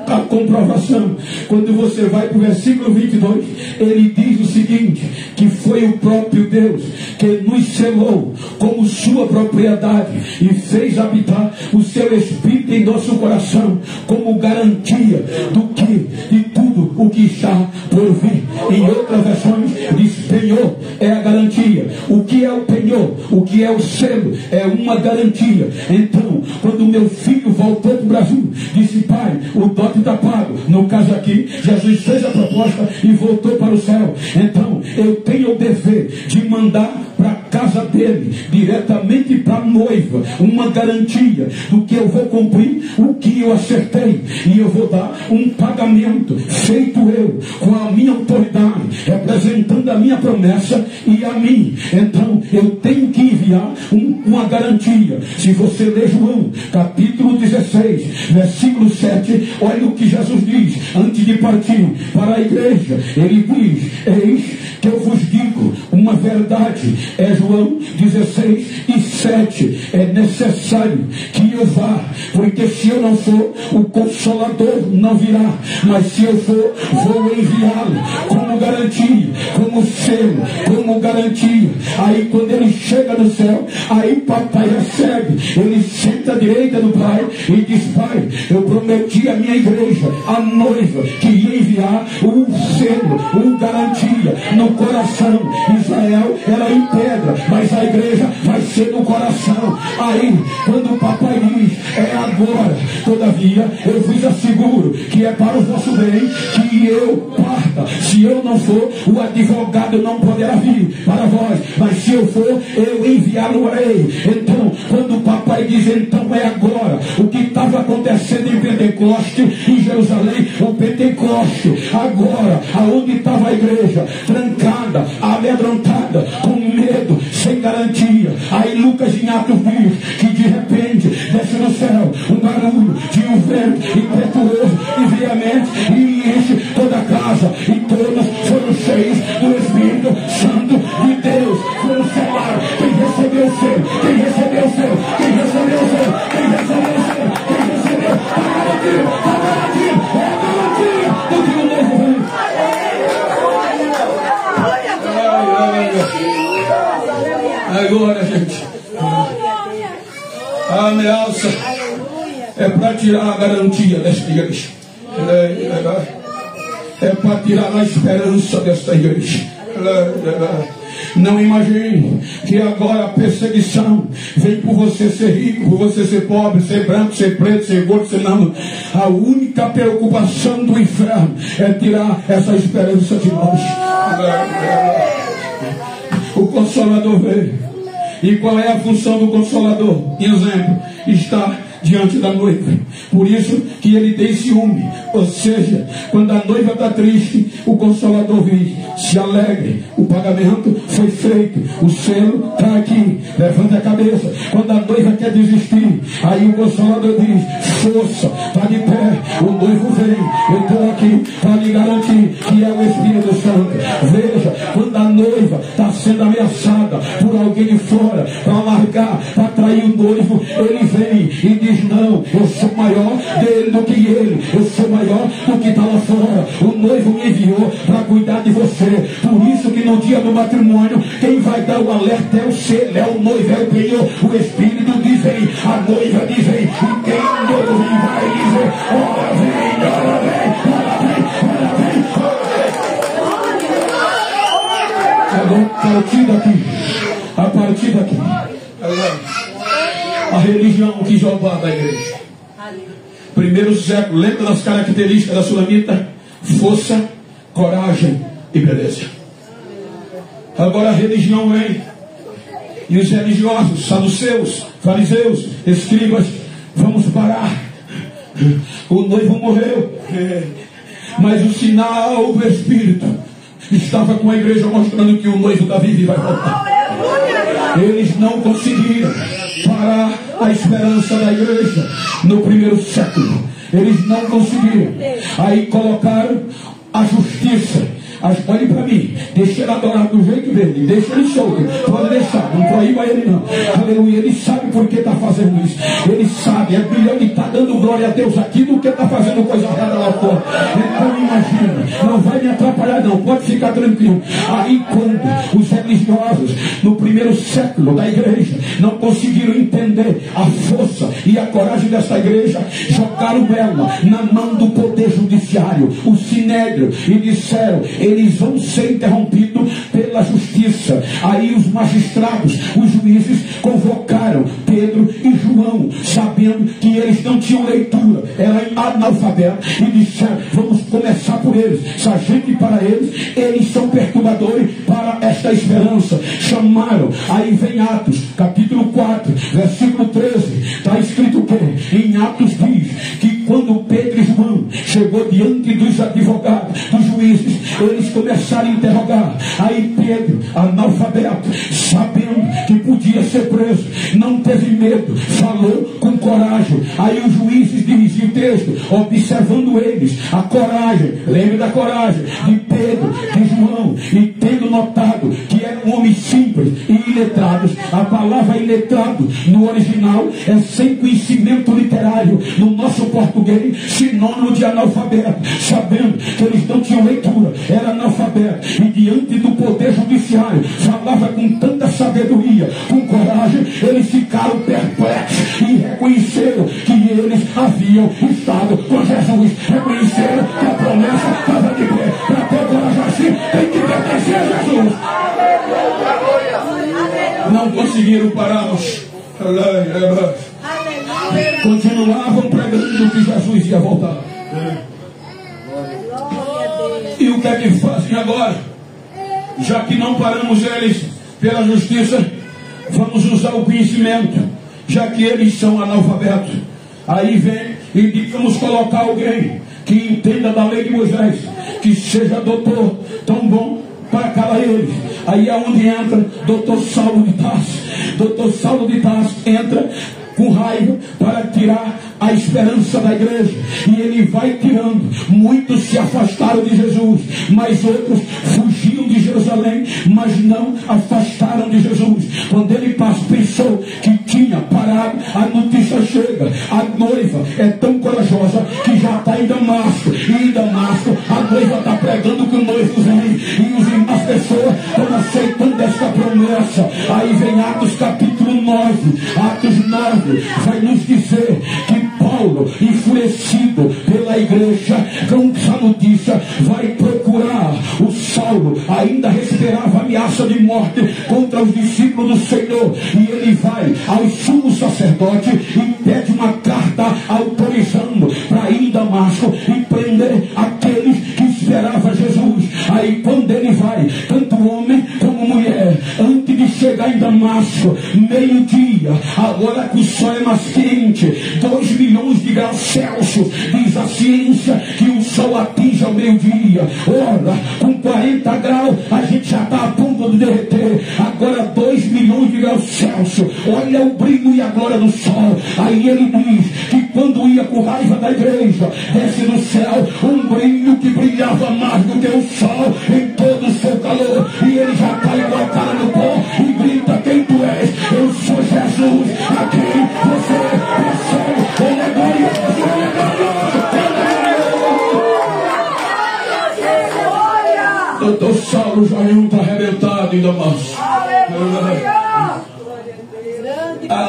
a comprovação. Quando você vai para o versículo 22, ele diz o seguinte: que foi o próprio Deus que nos selou como sua propriedade e fez habitar o seu Espírito em nosso coração, como garantia do que, de tudo o que está por vir. Em outras versões diz: penhor é a garantia. O que é o penhor? O que é o selo? É uma garantia. Então, quando meu filho voltou para o Brasil, disse: pai, o dote está pago. No caso aqui, Jesus fez a proposta e voltou para o céu. Então, eu tenho o dever de mandar para casa dele, diretamente para a noiva, uma garantia do que eu vou cumprir o que eu acertei, e eu vou dar um pagamento feito eu, com a minha autoridade, representando a minha promessa e a mim. Então eu tenho que enviar uma garantia. Se você ler João capítulo 16 versículo 7, olha o que Jesus diz antes de partir para a igreja. Ele diz: eis que eu vos digo uma verdade. É João 16 e 7. É necessário que eu vá, porque se eu não for, o Consolador não virá, mas se eu for, vou enviá-lo como garantia, como selo, como garantia. Aí quando ele chega no céu, aí papai recebe, ele senta à direita do Pai e diz: Pai, eu prometi à minha igreja, a noiva, que ia enviar um selo, uma garantia no coração. Israel era em pedra, mas a igreja vai ser no coração. Aí quando o papai diz: é agora, todavia eu vos asseguro que é para o vosso bem que eu parta. Se eu não for, o advogado não poderá vir para vós, mas se eu for, eu enviá-lo-ei. Então quando o papai diz: então é agora, o que estava acontecendo em Pentecoste, em Jerusalém, o Pentecoste agora, aonde estava a igreja trancada, amedrontada, com medo, sem garantia. Aí Lucas em Atos diz que de repente desce no céu um barulho de um vento impetuoso e veemente, e enche toda a casa, e todos foram cheios do Espírito Santo de Deus. Foram selados. Quem recebeu o seu, quem recebeu o seu, quem recebeu o seu, quem recebeu o seu, quem recebeu, a garantia, é a garantia do que o noivo vem. Agora, gente, a ameaça é para tirar a garantia desta igreja, é para tirar a esperança desta igreja. Não imagine que agora a perseguição vem por você ser rico, por você ser pobre, ser branco, ser preto, ser gordo, ser não. A única preocupação do inferno é tirar essa esperança de nós. O Consolador veio. E qual é a função do Consolador? Exemplo, está diante da noiva. Por isso que ele tem ciúme. Ou seja, quando a noiva está triste, o Consolador vem, se alegre, o pagamento foi feito, o selo está aqui, levanta a cabeça. Quando a noiva quer desistir, aí o Consolador diz: força, está de pé, o noivo vem, eu estou aqui para lhe garantir que é o Espírito Santo. Veja, quando a noiva está sendo ameaçada por alguém de fora para largar, para trair o noivo, ele vem e diz: não, eu sou maior dele do que ele, eu sou maior do que está lá fora. O noivo me enviou para cuidar de você. Por isso que no dia do matrimônio, quem vai dar o alerta é o selo, é o noivo, é o Senhor. O Espírito diz: vem, a noiva diz: vem, e quem noivo vai dizer: ora vem, ora vem, ora vem, ora vem. A partir daqui, a religião que Jeová da igreja. Primeiro século, lembra das características da sulamita? Força, coragem e beleza. Agora a religião vem, e os religiosos, saduceus, fariseus, escribas: vamos parar, o noivo morreu, mas o sinal do Espírito estava com a igreja, mostrando que o noivo está vivo e vai voltar. Eles não conseguiram parar a esperança da igreja no primeiro século. Eles não conseguiram. Aí colocaram a justiça. Olhe para mim, deixa ele adorar do jeito dele, deixa ele solto, pode deixar, não proíba ele não. Aleluia, ele sabe por que está fazendo isso, ele sabe, é melhor ele estar dando glória a Deus aqui do que está fazendo coisa errada lá fora. Então imagina, não vai me atrapalhar não, pode ficar tranquilo. Aí quando os religiosos no primeiro século da igreja não conseguiram entender a força e a coragem dessa igreja, jogaram ela na mão do poder judiciário, o sinédrio, e disseram: eles vão ser interrompidos pela justiça. Aí os magistrados, os juízes, convocaram Pedro e João, sabendo que eles não tinham leitura, eram analfabetos, e disseram: vamos começar por eles. Se a gente ir para eles são perturbadores para esta esperança. Chamaram. Aí vem Atos, capítulo 4, versículo 13. Está escrito o quê? Em Atos diz que quando Pedro e João chegou diante dos advogados, dos juízes, eles começaram a interrogar. Aí Pedro, analfabeto, sabendo que podia ser preso, não teve medo, falou com coragem. Aí os juízes dizem o texto, observando eles, a coragem, lembre da coragem de Pedro, de João, e tendo notado que eram homens simples e iletrados. A palavra iletrado no original é sem conhecimento literário, no nosso português sinônimo de analfabeto, sabendo que eles não tinham leitura, era analfabeto, e diante do poder judiciário falava com tanta sabedoria, com coragem. Eles ficaram perplexos e reconheceram que eles haviam estado com Jesus, reconheceram que a promessa estava de pé. Para ter coragem assim, tem que pertencer a Jesus. Não conseguiram pará-los, continuavam pregando que Jesus ia voltar. E o que é que fazem agora? Já que não paramos eles pela justiça, vamos usar o conhecimento, já que eles são analfabetos. Aí vem e digamos colocar alguém que entenda da lei de Moisés, que seja doutor, tão bom para calar eles. Aí é onde entra doutor Saulo de Tarso. Doutor Saulo de Tarso entra com raiva para tirar a esperança da igreja, e ele vai tirando. Muitos se afastaram de Jesus, mas outros fugiam de Jerusalém, mas não afastaram de Jesus. Quando ele pensou que tinha parado, a notícia chega: a noiva é tão corajosa que já está em Damasco, e em Damasco a noiva está pregando que o noivo vem, e as pessoas estão aceitando esta promessa. Aí vem Atos capítulo 9. Atos 9 vai nos dizer que Paulo, enfurecido pela igreja com essa notícia, vai procurar o Saulo. Ainda respirava ameaça de morte contra os discípulos do Senhor, e ele vai ao sumo sacerdote e pede uma carta autorizando para ir em Damasco e prender aqueles que esperavam Jesus. Aí quando ele vai, tanto homem como mulher, antes de chegar em Damasco, meio-dia, agora que o sol é mais quente, 2 milhões de graus Celsius, diz a ciência que o sol atinge ao meio-dia. Ora, com 40 graus a gente já está a ponto de derreter. Agora 2 milhões de graus Celsius, olha o brilho e a glória do sol. Aí ele diz que quando ia com raiva da igreja, desce do céu um brilho que brilhava mais do que o sol em todo o seu calor, e ele já está igual a cara no pó e grita: quem tu és? Eu sou Jesus, a quem você persegue. Ele é glorioso, ele é glorioso. Doutor Saulo já está arrebentado em Damasco.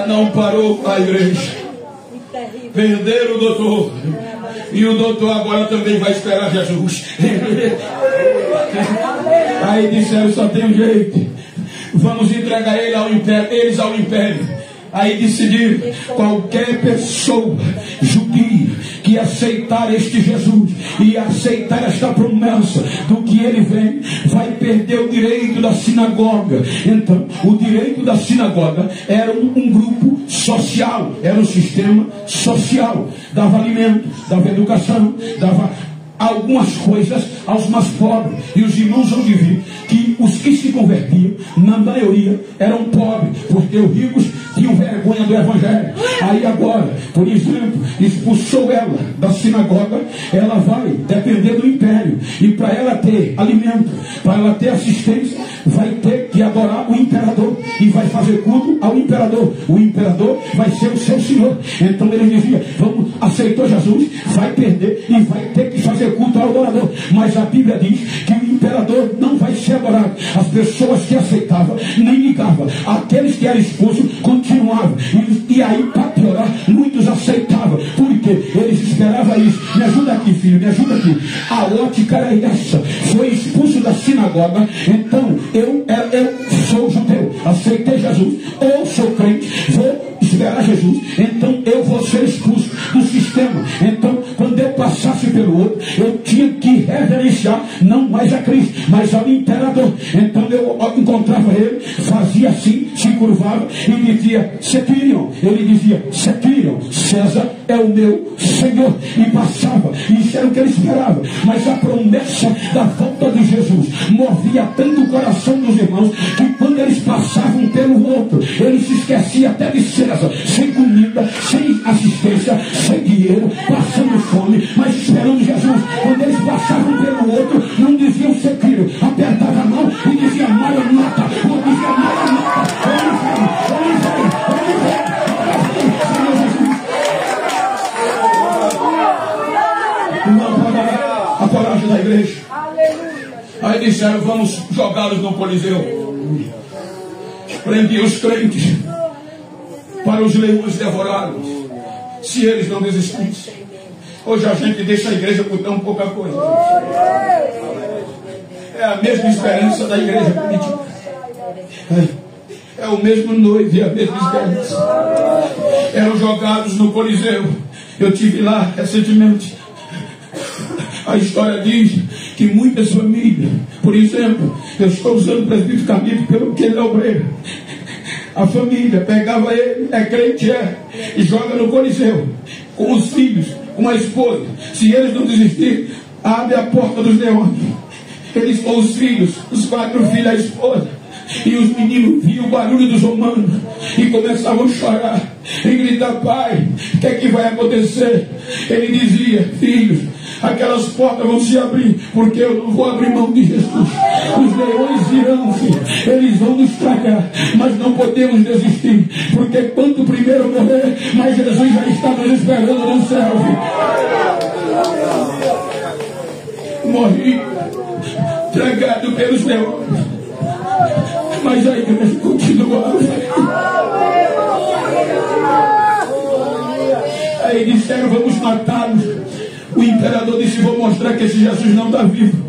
Não parou a igreja, perderam o doutor, e o doutor agora também vai esperar Jesus. Aí disseram: só tem um jeito, vamos entregar eles ao império. Aí decidiram: qualquer pessoa judia que aceitar este Jesus e aceitar esta promessa do que ele vem, vai perder o direito da sinagoga. Então, o direito da sinagoga era um grupo social, era um sistema social, dava alimento, dava educação, dava algumas coisas aos mais pobres. E os irmãos vão ver que os que se convertiam, na maioria, eram pobres, porque os ricos tinham vergonha do evangelho. Aí agora, por exemplo, expulsou ela da sinagoga, ela vai depender do império, e para ela ter alimento, para ela ter assistência, vai ter que adorar o imperador, e vai fazer culto ao imperador. O imperador vai ser o seu senhor. Então ele dizia: vamos, aceitou Jesus, vai perder e vai ter que fazer culto ao adorador. Mas a Bíblia diz que o imperador não vai ser adorado. As pessoas que aceitavam nem ligavam, aqueles que eram expulsos continuavam. E aí, para piorar, muitos aceitavam, porque eles esperava isso. Me ajuda aqui, filho, me ajuda aqui. A ótica era essa. Foi expulso da sinagoga. Então, eu sou judeu, aceitei Jesus, ou sou crente, vou esperar Jesus. Então, eu vou ser expulso do sistema. Então, quando eu passasse pelo outro, eu tinha que reverenciar não mais a Cristo, mas ao imperador. Então, eu encontrava ele, fazia assim, se curvava e dizia: Setirion. Ele dizia: Setirion, César é o meu Senhor. E passava. Isso era o que ele esperava. Mas a promessa da volta de Jesus movia tanto o coração dos irmãos que quando eles passavam pelo outro, ele se esquecia até de César, sem comida, sem assistência, sem dinheiro, passando fome, mas esperando Jesus. Quando eles passavam pelo outro, não diziam Setirion, apertava a mão e dizia: Maranata, ou dizia: Maranata, ele vem. A coragem da igreja. Aí disseram: vamos jogá-los no Coliseu. Prendi os crentes para os leões devorá-los, se eles não desistissem. Hoje a gente deixa a igreja por tão pouca coisa. É a mesma esperança da igreja política. É o mesmo noivo e a mesma esperança. Eram jogados no Coliseu. Eu estive lá recentemente. A história diz que muitas famílias, por exemplo, eu estou usando o presbítero Camilo pelo que ele é obreiro. A família pegava ele, é crente, e joga no Coliseu, com os filhos, com a esposa. Se eles não desistirem, abre a porta dos leões. Eles com os filhos, os 4 filhos, a esposa. E os meninos viam o barulho dos romanos e começavam a chorar e gritar: pai, o que é que vai acontecer? Ele dizia: filhos, aquelas portas vão se abrir, porque eu não vou abrir mão de Jesus. Os leões virão, filho, eles vão nos tragar, mas não podemos desistir, porque quanto primeiro morrer, mas Jesus já está nos esperando no céu, filho. Morri tragado pelos leões, mas a igreja continuava. Aí disseram: vamos matá-los. O imperador disse: vou mostrar que esse Jesus não está vivo.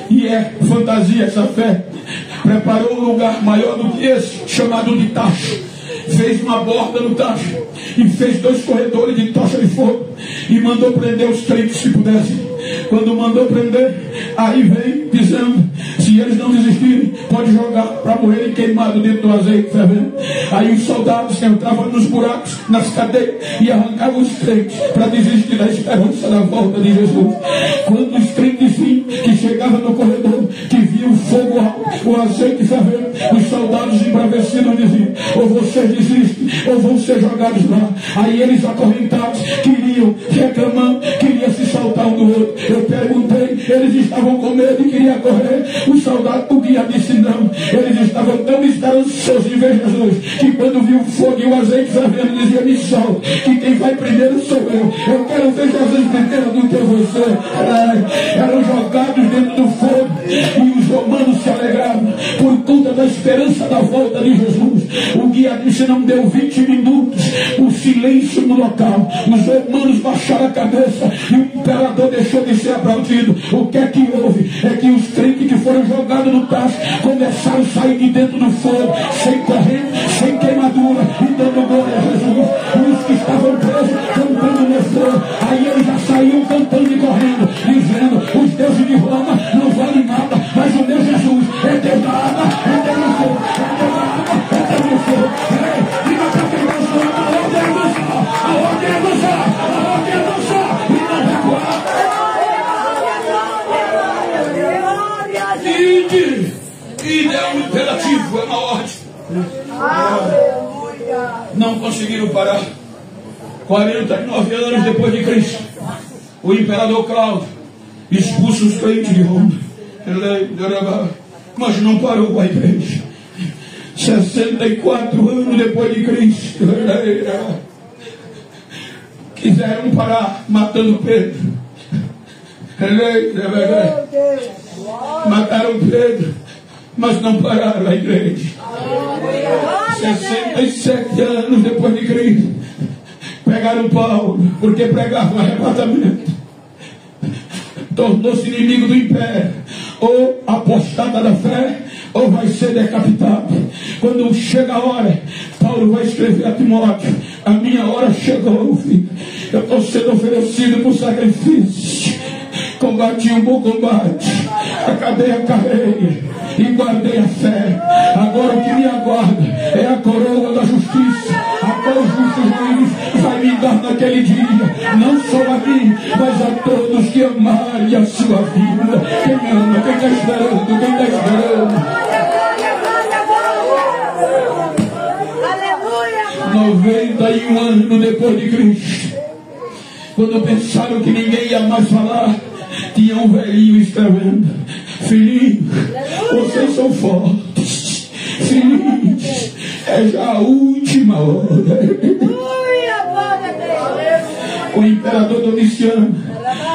E é fantasia essa fé. Preparou um lugar maior do que esse, chamado de tacho. Fez uma borda no tacho e fez 2 corredores de tocha de fogo e mandou prender os crentes se pudessem. Quando mandou prender, aí vem dizendo: se eles não desistirem, pode jogar para morrerem queimados dentro do azeite fervendo. Aí os soldados entravam nos buracos, nas cadeias, e arrancavam os crentes para desistir da esperança da volta de Jesus. Quando os crentes viam que chegavam no corredor, que viam o fogo alto, o azeite fervendo, os soldados embravecidos diziam: ou vocês desistem, ou vão ser jogados lá. Aí eles acorrentados, queriam, reclamando, queriam se soltar um do outro. Eu perguntei, eles estavam com medo e queriam correr. O soldado, o guia disse não. Eles estavam tão esperançosos de ver Jesus, que quando viu o fogo e o azeite fervendo, dizia: me solta, que quem vai primeiro sou eu. Eu quero ver Jesus primeiro do que você. Eram jogados dentro do fogo e os romanos se alegravam por conta da esperança da volta de Jesus. O guia disse: não deu 20 minutos, o silêncio no local. Os romanos baixaram a cabeça e o imperador deixou de ser aplaudido. O que é que houve? É que os crentes que foram jogados no tacho começaram a sair de dentro do fogo, sem corrente, sem queimadura, e dando glória a Jesus. E os que estavam presos cantando no fogo, aí eles já saíam cantando e correndo, dizendo: os deuses de Roma não valem nada, mas o meu Jesus é Deus da água, é Deus do fogo, é Deus da água, é Deus do fogo. Diga para quem não sou, a ordem é do céu, a ordem é do céu, a ordem é do céu, e não recuar. E é um imperativo, é uma ordem. Não conseguiram parar. 49 anos depois de Cristo, o imperador Cláudio expulsa os crentes de Roma. Mas não parou a igreja. 64 anos depois de Cristo, quiseram parar matando Pedro. Mataram Pedro, mas não pararam a igreja. 67 anos depois de Cristo, Pegaram Paulo, porque pregava arrebatamento. Tornou-se inimigo do império. Ou apostata da fé, ou vai ser decapitado. Quando chega a hora, Paulo vai escrever a Timóteo: a minha hora chegou, filho. Eu estou sendo oferecido por sacrifício. Combati um bom combate, acabei a carreira e guardei a fé. Agora o que me aguarda é a coroa da justiça, a qual o justo juiz vai me dar naquele dia, não só a mim, mas a todos que amarem a sua vida. Quem ama, quem está esperando, quem está esperando. 91 anos depois de Cristo, quando pensaram que ninguém ia mais falar, tinha um velhinho escrevendo: filhinho, vocês são fortes, filhinhos, é já a última hora. O imperador Domiciano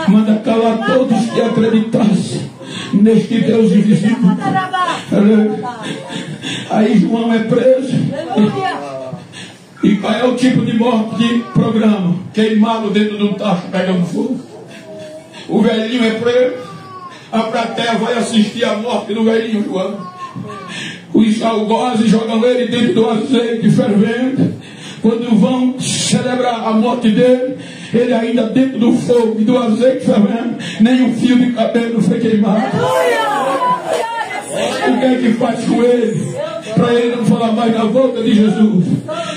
manda calar todos que acreditassem neste Deus invisível. Aí João é preso. E qual é o tipo de morte de programa? Queimado dentro de um tacho pegando fogo. O velhinho é preso. A plateia vai assistir a morte do velhinho João. Os algozes jogam ele dentro do azeite fervendo. Quando vão celebrar a morte dele, ele ainda dentro do fogo e do azeite fervendo, nem um fio de cabelo foi queimado. O que é que faz com ele? Para ele não falar mais da volta de Jesus,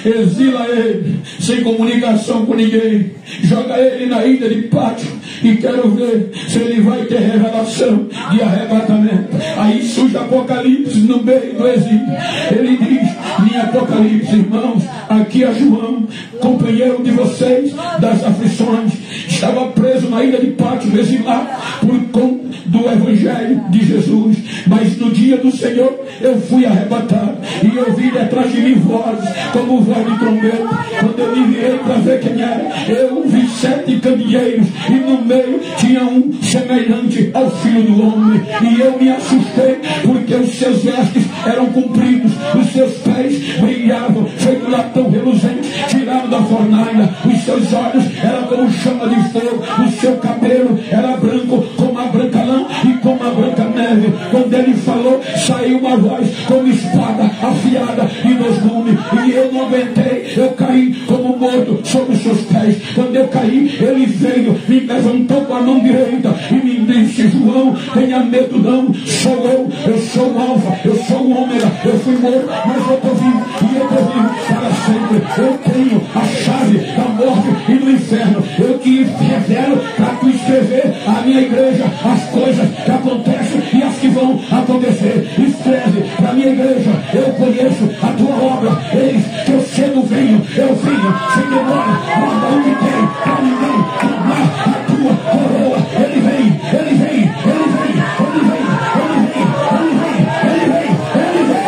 exila ele sem comunicação com ninguém, joga ele na ilha de Pátio e quero ver se ele vai ter revelação de arrebatamento. Aí surge Apocalipse no meio do exílio. Ele diz em Apocalipse: irmãos, aqui é João, companheiro de vocês das aflições, estava preso na ilha de Pátio, exilado por conta do Evangelho de Jesus, mas no dia do Senhor eu fui arrebatado e ouvi detrás de mim vozes como voz de trombeta. Quando eu me virei para ver quem era, eu vi 7 candeeiros e no meio tinha um semelhante ao Filho do Homem, e eu me assustei porque os seus vestes eram compridos, os seus pés brilhavam feito latão reluzente tirado da fornalha, os seus olhos eram como chama de fogo, o seu cabelo era branco como a branca lã e como a branca neve. Quando ele falou, saiu uma voz como espada afiada e nos gumes, e eu não aguentei, eu caí como morto sobre os seus pés. Quando eu caí, ele veio, me levantou com a mão direita e me disse: João, tenha medo não, sou eu sou o Alfa, eu sou o Ômega, eu fui morto, mas eu estou vivo, e eu estou vivo para sempre. Eu tenho a chave da morte e do inferno. Eu te revelo para tu escrever a minha igreja as coisas que acontecem e as que vão acontecer. Escreve para a minha igreja: eu conheço a tua obra, eis que eu cedo venho, eu venho sem demora, manda onde tem para ninguém tomar a tua coroa. Ele vem, ele vem, ele vem, ele vem, ele vem, ele vem, ele vem, ele vem.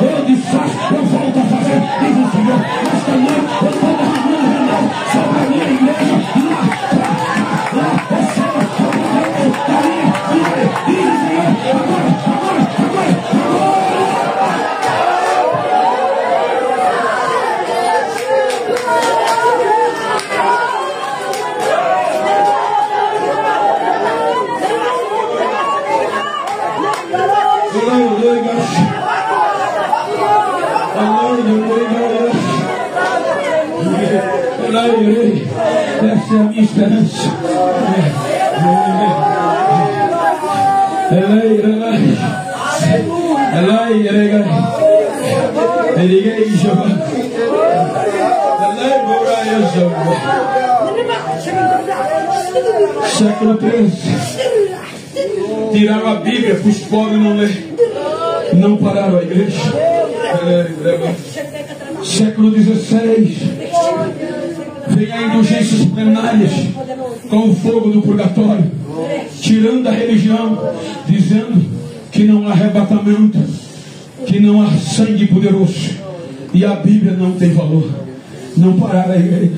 Eu desfaço, eu volto a fazer, diz o Senhor. Mas também eu estou derramando renal sobre a minha igreja. Lá, receba o carinho, diz o Senhor. Agora. Essa é a minha esperança. Século 13. Tiraram a Bíblia para os pobres não lerem. Não pararam a igreja. Século XVI. Vem a indulgências plenárias com o fogo do purgatório, tirando a religião, dizendo que não há arrebatamento, que não há sangue poderoso, e a Bíblia não tem valor. Não pararam a igreja.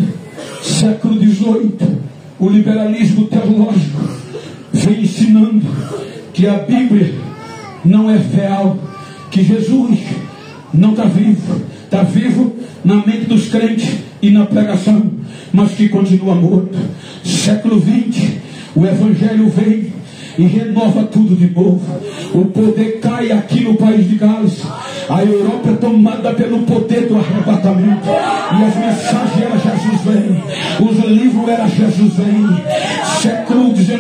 Século XVIII, o liberalismo teológico vem ensinando que a Bíblia não é real, que Jesus não está vivo na mente dos crentes e na pregação, mas que continua morto. Século XX, o Evangelho vem e renova tudo de novo. O poder cai aqui no país de Gales. A Europa é tomada pelo poder do arrebatamento. E as mensagens eram Jesus vem. Os livros eram Jesus vem. Século XIX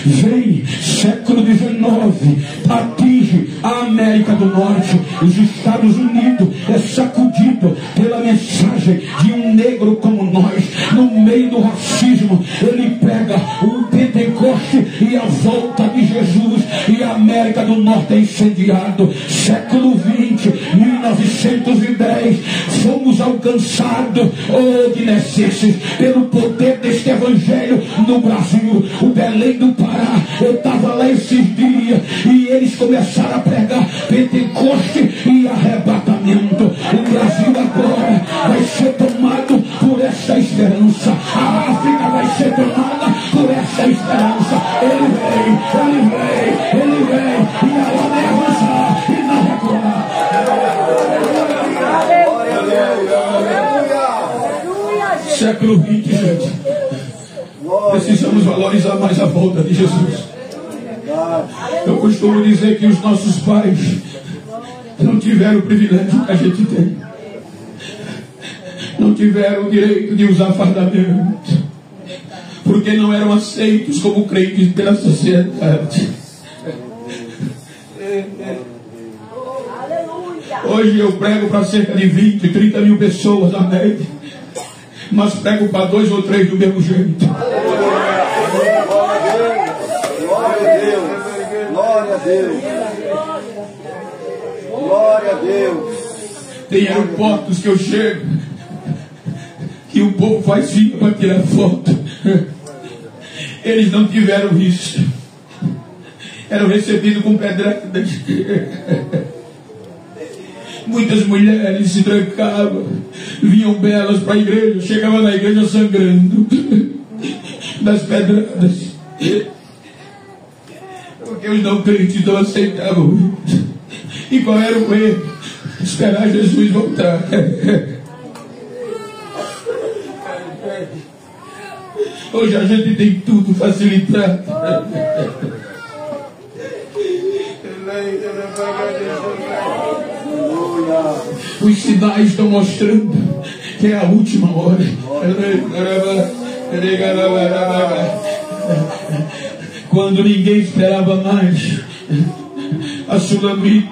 vem. Século XIX atinge a América do Norte. Os Estados Unidos é sacudido pela mensagem de um negro como nós. No meio do racismo, ele pega o Pentecoste e a volta de Jesus, e a América do Norte é incendiado. Século XX, 1910, fomos alcançados, de necessidades, pelo poder deste Evangelho no Brasil. O Belém do Pará, eu estava lá esses dias, e eles começaram a pregar Pentecoste e arrebatamento. O Brasil agora vai ser tomado por essa esperança. A África vai ser tomada por essa esperança. Ele vem, e a hora é avançar e não recuar. Século XX, gente. Precisamos valorizar mais a volta de Jesus. Eu costumo dizer que os nossos pais não tiveram o privilégio que a gente tem. Não tiveram o direito de usar fardamento, porque não eram aceitos como crentes pela sociedade. Hoje eu prego para cerca de 20, 30 mil pessoas na média, mas prego para 2 ou 3 do mesmo jeito. Glória a Deus, glória a Deus, glória a Deus. Tem aeroportos que eu chego que o povo faz fila para tirar foto. Eles não tiveram isso. Eram recebidos com pedradas. Muitas mulheres se trancavam, vinham belas para a igreja, chegavam na igreja sangrando das pedradas, porque os não crentes não aceitavam isso. E qual era o erro? Esperar Jesus voltar. Hoje a gente tem tudo facilitado. Os sinais estão mostrando que é a última hora. Quando ninguém esperava mais, a Sulamita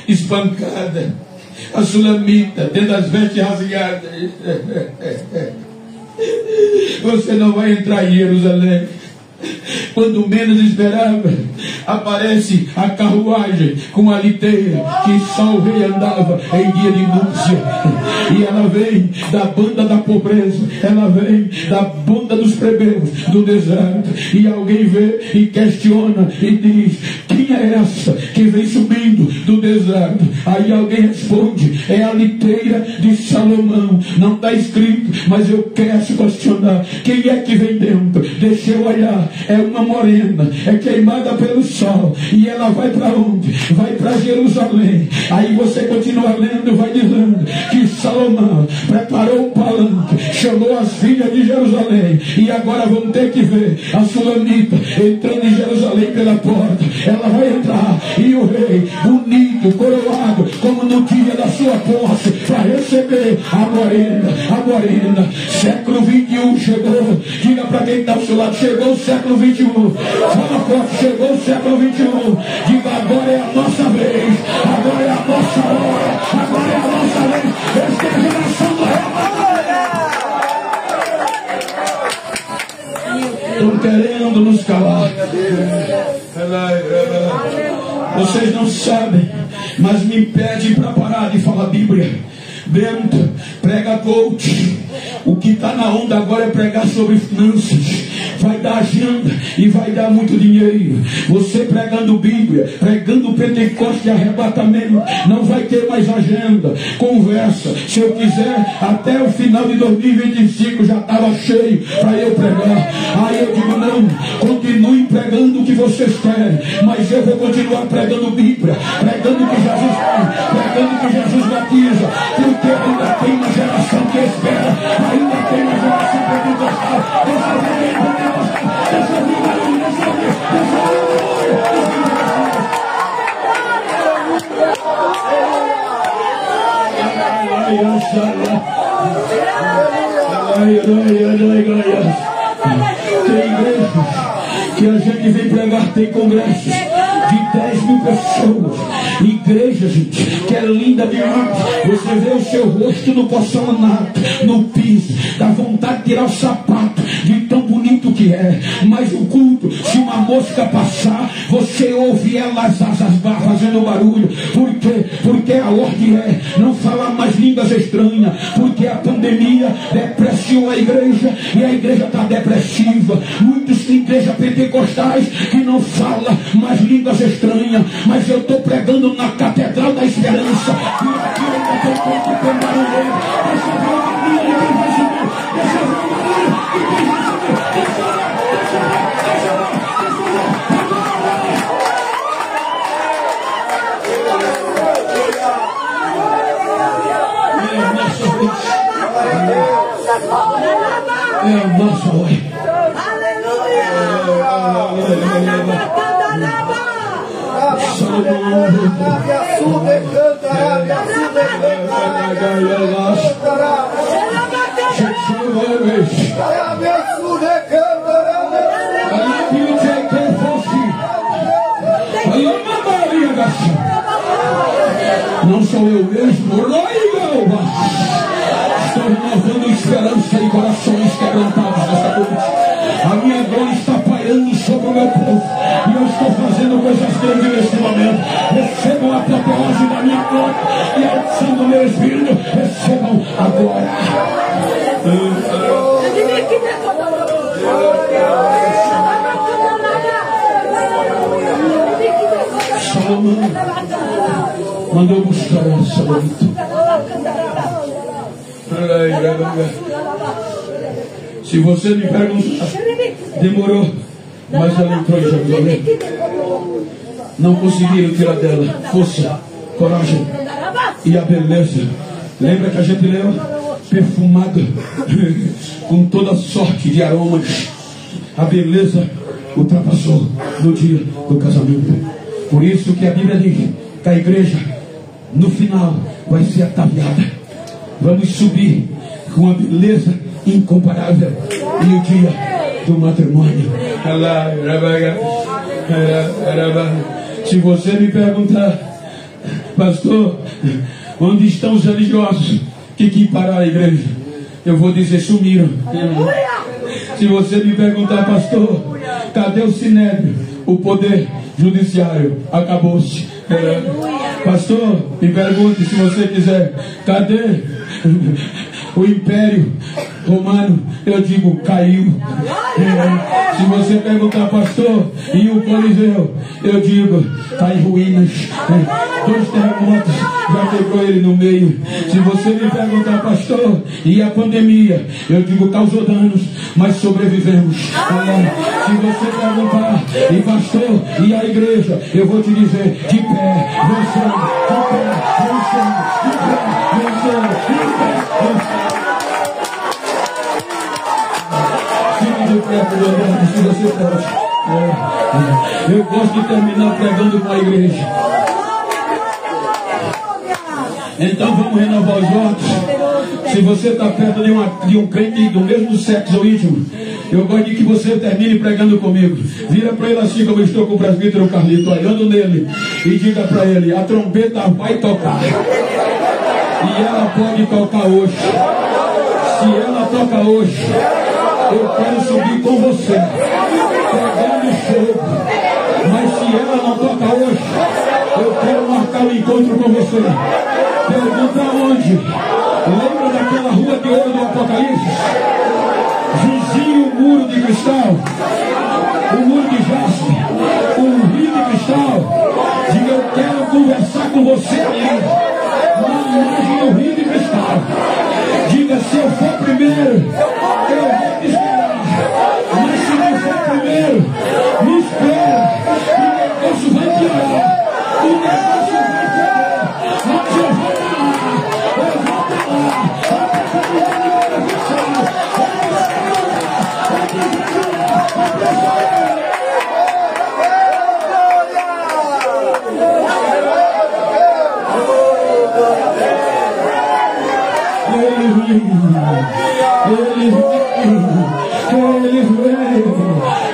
espancada, a Sulamita tendo as vestes rasgadas. Você não vai entrar em Jerusalém. Quando menos esperava, aparece a carruagem com a liteira que só o rei andava em dia de núpcia. E ela vem da banda da pobreza, ela vem da banda dos plebeus do deserto. E alguém vê e questiona e diz: quem é essa que vem subindo do deserto? Aí alguém responde: é a liteira de Salomão. Não está escrito, mas eu quero questionar: quem é que vem dentro? Deixa eu olhar. É uma morena, é queimada pelo sol, e ela vai para onde? Vai para Jerusalém. Aí você continua lendo, vai dizendo que Salomão preparou um palanque, chamou as filhas de Jerusalém, e agora vão ter que ver a Sulamita entrando em Jerusalém pela porta. Ela vai entrar, e o rei, bonito, coroado, como no dia da sua posse, para receber a morena. Século XXI chegou. Diga para quem está ao seu lado: chegou o século XXI. Fala forte: chegou o século XXI. Diga: agora é a nossa vez, agora é a nossa hora, agora é a nossa vez. Esta é a geração do arrebatamento. Estão querendo nos calar. Vocês não sabem, mas me pedem para parar de falar Bíblia. Bento, prega coach. O que está na onda agora é pregar sobre finanças. Vai dar agenda e vai dar muito dinheiro. Você pregando Bíblia, pregando Pentecoste e arrebatamento, não vai ter mais agenda, conversa. Se eu quiser, até o final de 2025 já estava cheio para eu pregar. Aí eu digo, não, continue pregando o que vocês querem, mas eu vou continuar pregando Bíblia, pregando que Jesus faz, pregando que Jesus batiza, porque ainda tem uma geração que espera, ainda tem uma geração pentecostal. Deixa eu ver, deixa eu ver. Tem igrejas que a gente vem pregar, tem congressos de 10 mil pessoas. Igreja, gente, que é linda demais. Você vê o seu rosto no porcelanato, no piso, dá vontade de tirar o sapato, de tão bonito que é. Mas o culto, se uma mosca passar, você ouve ela as asas fazendo barulho. Por quê? Porque a ordem é não falar mais línguas estranhas, porque a pandemia depressiona a igreja e a igreja está depressiva. Muitos igrejas pentecostais que não falam mais línguas estranhas, mas eu estou pregando na Catedral da Esperança. E aqui eu ainda estou pronto com barulho. Deixa eu ver o barulho de quem vai subir. Deixa eu ver o barulho de quem vai subir. Deixa eu ver, deixa eu ver, deixa eu ver. É a nossa hora. Não sou eu mesmo, estou renovando esperança em corações quebrantados nessa noite. A minha glória está pairando sobre o meu povo e eu estou fazendo coisas grandes nesse momento. Recebam a apoteose da minha glória e a unção do meu espírito. Recebam agora. Salomão mandou buscar essa noite. Se você me perguntar, demorou, mas ela entrou em Jerusalém. Não conseguiram tirar dela força, coragem e a beleza. Lembra que a gente leu? Perfumada com toda sorte de aromas. A beleza ultrapassou no dia do casamento. Por isso que a Bíblia diz que a igreja no final vai ser ataviada. Vamos subir com a beleza incomparável e o dia do matrimônio. Se você me perguntar, pastor, onde estão os religiosos que pararam a igreja? Eu vou dizer, sumiram. Se você me perguntar, pastor, cadê o sinédrio? O poder judiciário acabou-se. Pastor, me pergunte, se você quiser, cadê o Império Romano? Eu digo, caiu. Se você perguntar, pastor, e o Coliseu? Eu digo, está em ruínas. 2 terremotos já quebrou ele no meio. Se você me perguntar, pastor, e a pandemia? Eu digo, causou danos, mas sobrevivemos. Se você perguntar, e pastor, e a igreja? Eu vou te dizer, de pé, vencendo, de pé, vencendo, de pé, vencendo, de pé, vencendo. Se você pode. Eu gosto de terminar pregando com a igreja. Então vamos renovar os votos. Se você está perto de um crente do mesmo sexo ou íntimo, eu gosto de que você termine pregando comigo. Vira para ele assim como eu estou com o presbítero Carlito, olhando nele, e diga para ele, a trombeta vai tocar. E ela pode tocar hoje. Se ela toca hoje, eu quero subir com você, pegando fogo. Mas se ela não toca hoje, Eu quero marcar um encontro com você. Pergunta onde? Lembra daquela rua de ouro do Apocalipse? Vizinho o muro de cristal, o muro de jaspe, o rio de cristal. Diga, eu quero conversar com você ali, na margem do rio de cristal. Diga, se eu for primeiro, eu vou te esperar. Mas se não for primeiro, me espera. O negócio vai piorar. O negócio vai piorar. Mas eu vou estar lá. Eu vou estar lá. Ele vem,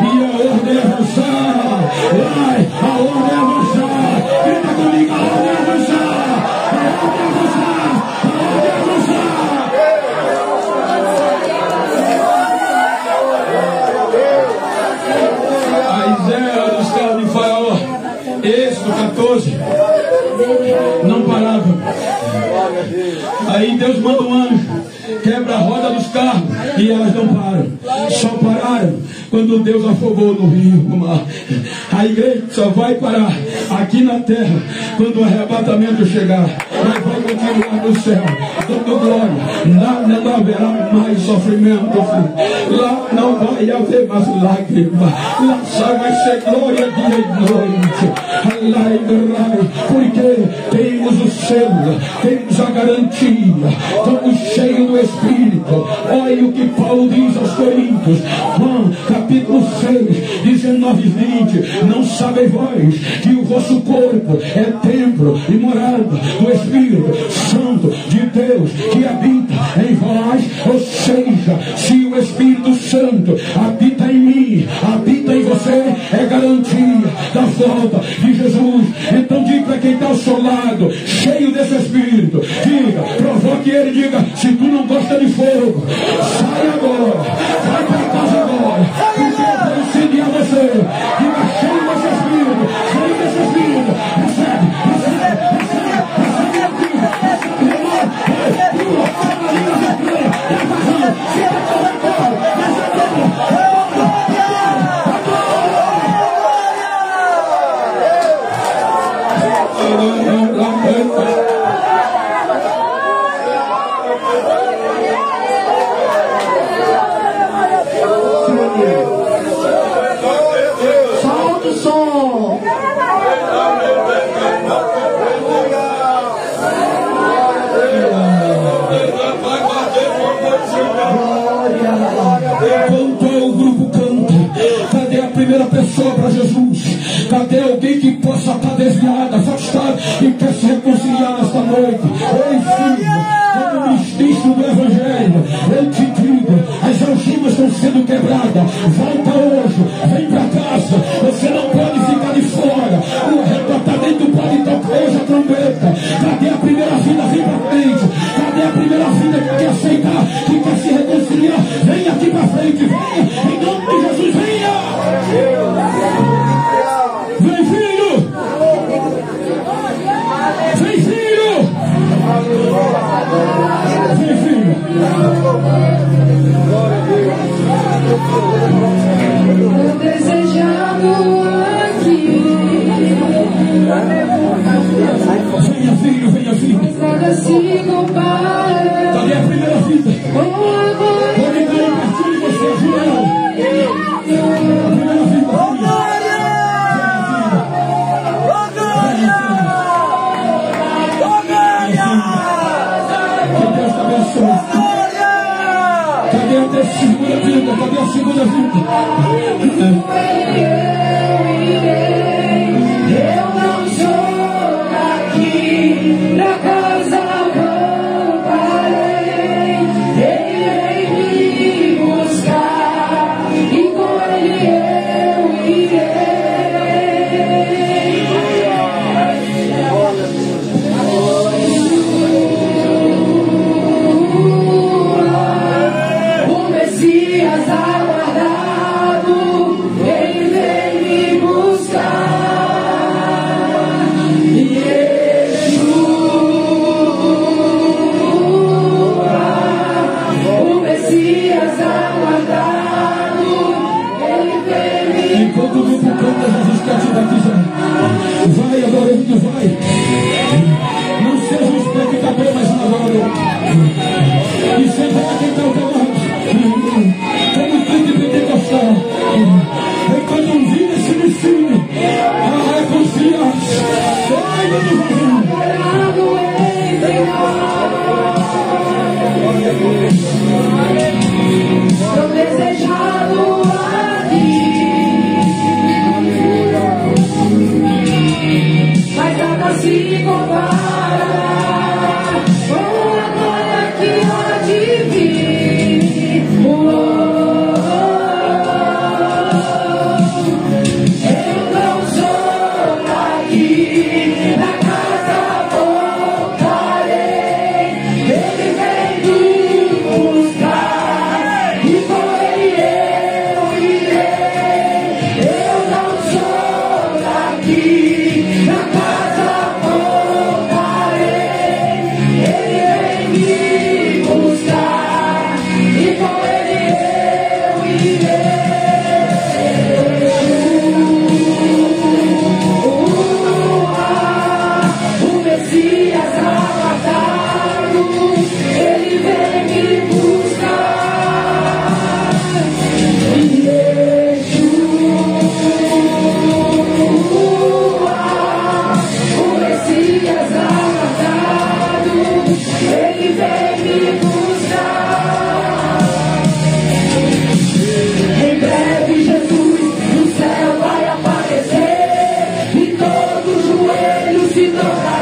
e a ordem é avançar. Vai, a ordem é avançar. Grita comigo, a ordem é avançar. A ordem é avançar. A ordem é avançar. Isaías dos carros de Faraó, Êxodo 14, não parava. Aí Deus manda um anjo, quebra a roda dos carros e elas não param. Só pararam quando Deus afogou no rio, no mar. A igreja só vai parar aqui na terra quando o arrebatamento chegar. Mas vai continuar no céu, dando glória. Lá não haverá mais sofrimento. Lá não vai haver mais lágrimas. Lá só vai ser glória dia e noite. Porque temos o selo, temos a garantia. Estamos cheios do Espírito. Olha o que Paulo diz aos Coríntios, João capítulo 6, 19 e 20. Não sabem vós que o vosso corpo é templo e morada do Espírito Santo de Deus que habita em vós? Ou seja, se o Espírito Santo habita em mim, habita em você, é garantia da volta de Jesus. Então diga para quem está ao seu lado, cheio desse Espírito, diga, provoque ele, diga, se tu não gosta de fogo, sai agora, vai para casa agora, porque eu vou incendiar você. Diga, cheio desse Espírito, cheio desse Espírito, recebe, recebe, recebe, recebe aqui, recebe, solta o som. Enquanto o grupo canta, cadê a primeira pessoa para Jesus? Cadê alguém que possa estar desviado, afastado e quer se reconciliar nesta noite? Ei, filho, como ministro do Evangelho, eu te digo, as algemas estão sendo quebradas. Volta hoje, vem para casa. Você não pode ficar de fora. O arrebatamento pode tocar hoje a trombeta. Cadê a primeira vida? Vem para frente. Cadê a primeira vida que quer aceitar, que quer se reconciliar? Vem aqui para frente, vem. Em nome de Jesus, venha. Vem, filho. Vem, filho. Vem, filho. Tô desejando aqui. Venha, filho, venha, filho. Nada se compara. Cadê a primeira vida? Pode cair pertinho de você, ajuda. A primeira vida, filho. Que Deus te abençoe. Cadê a segunda vida? Cadê a segunda vida? Eu não sou daqui, da casa voltarei. Ele vem me buscar e com ele eu irei. O Messias aguardado, ele Tão desejado aqui, mas nada se compara com a glória que há de vir. Eu não sou daqui, na casa voltarei. Ele vem me buscar e com ele eu irei. Eu não sou daqui, na casa voltarei. Ele vem me buscar e com ele eu irei. O Messias aguardado, ele vem me buscar. O Messias aguardado, ele vem me buscar. Em breve Jesus no céu vai aparecer e todo joelho se dobrará.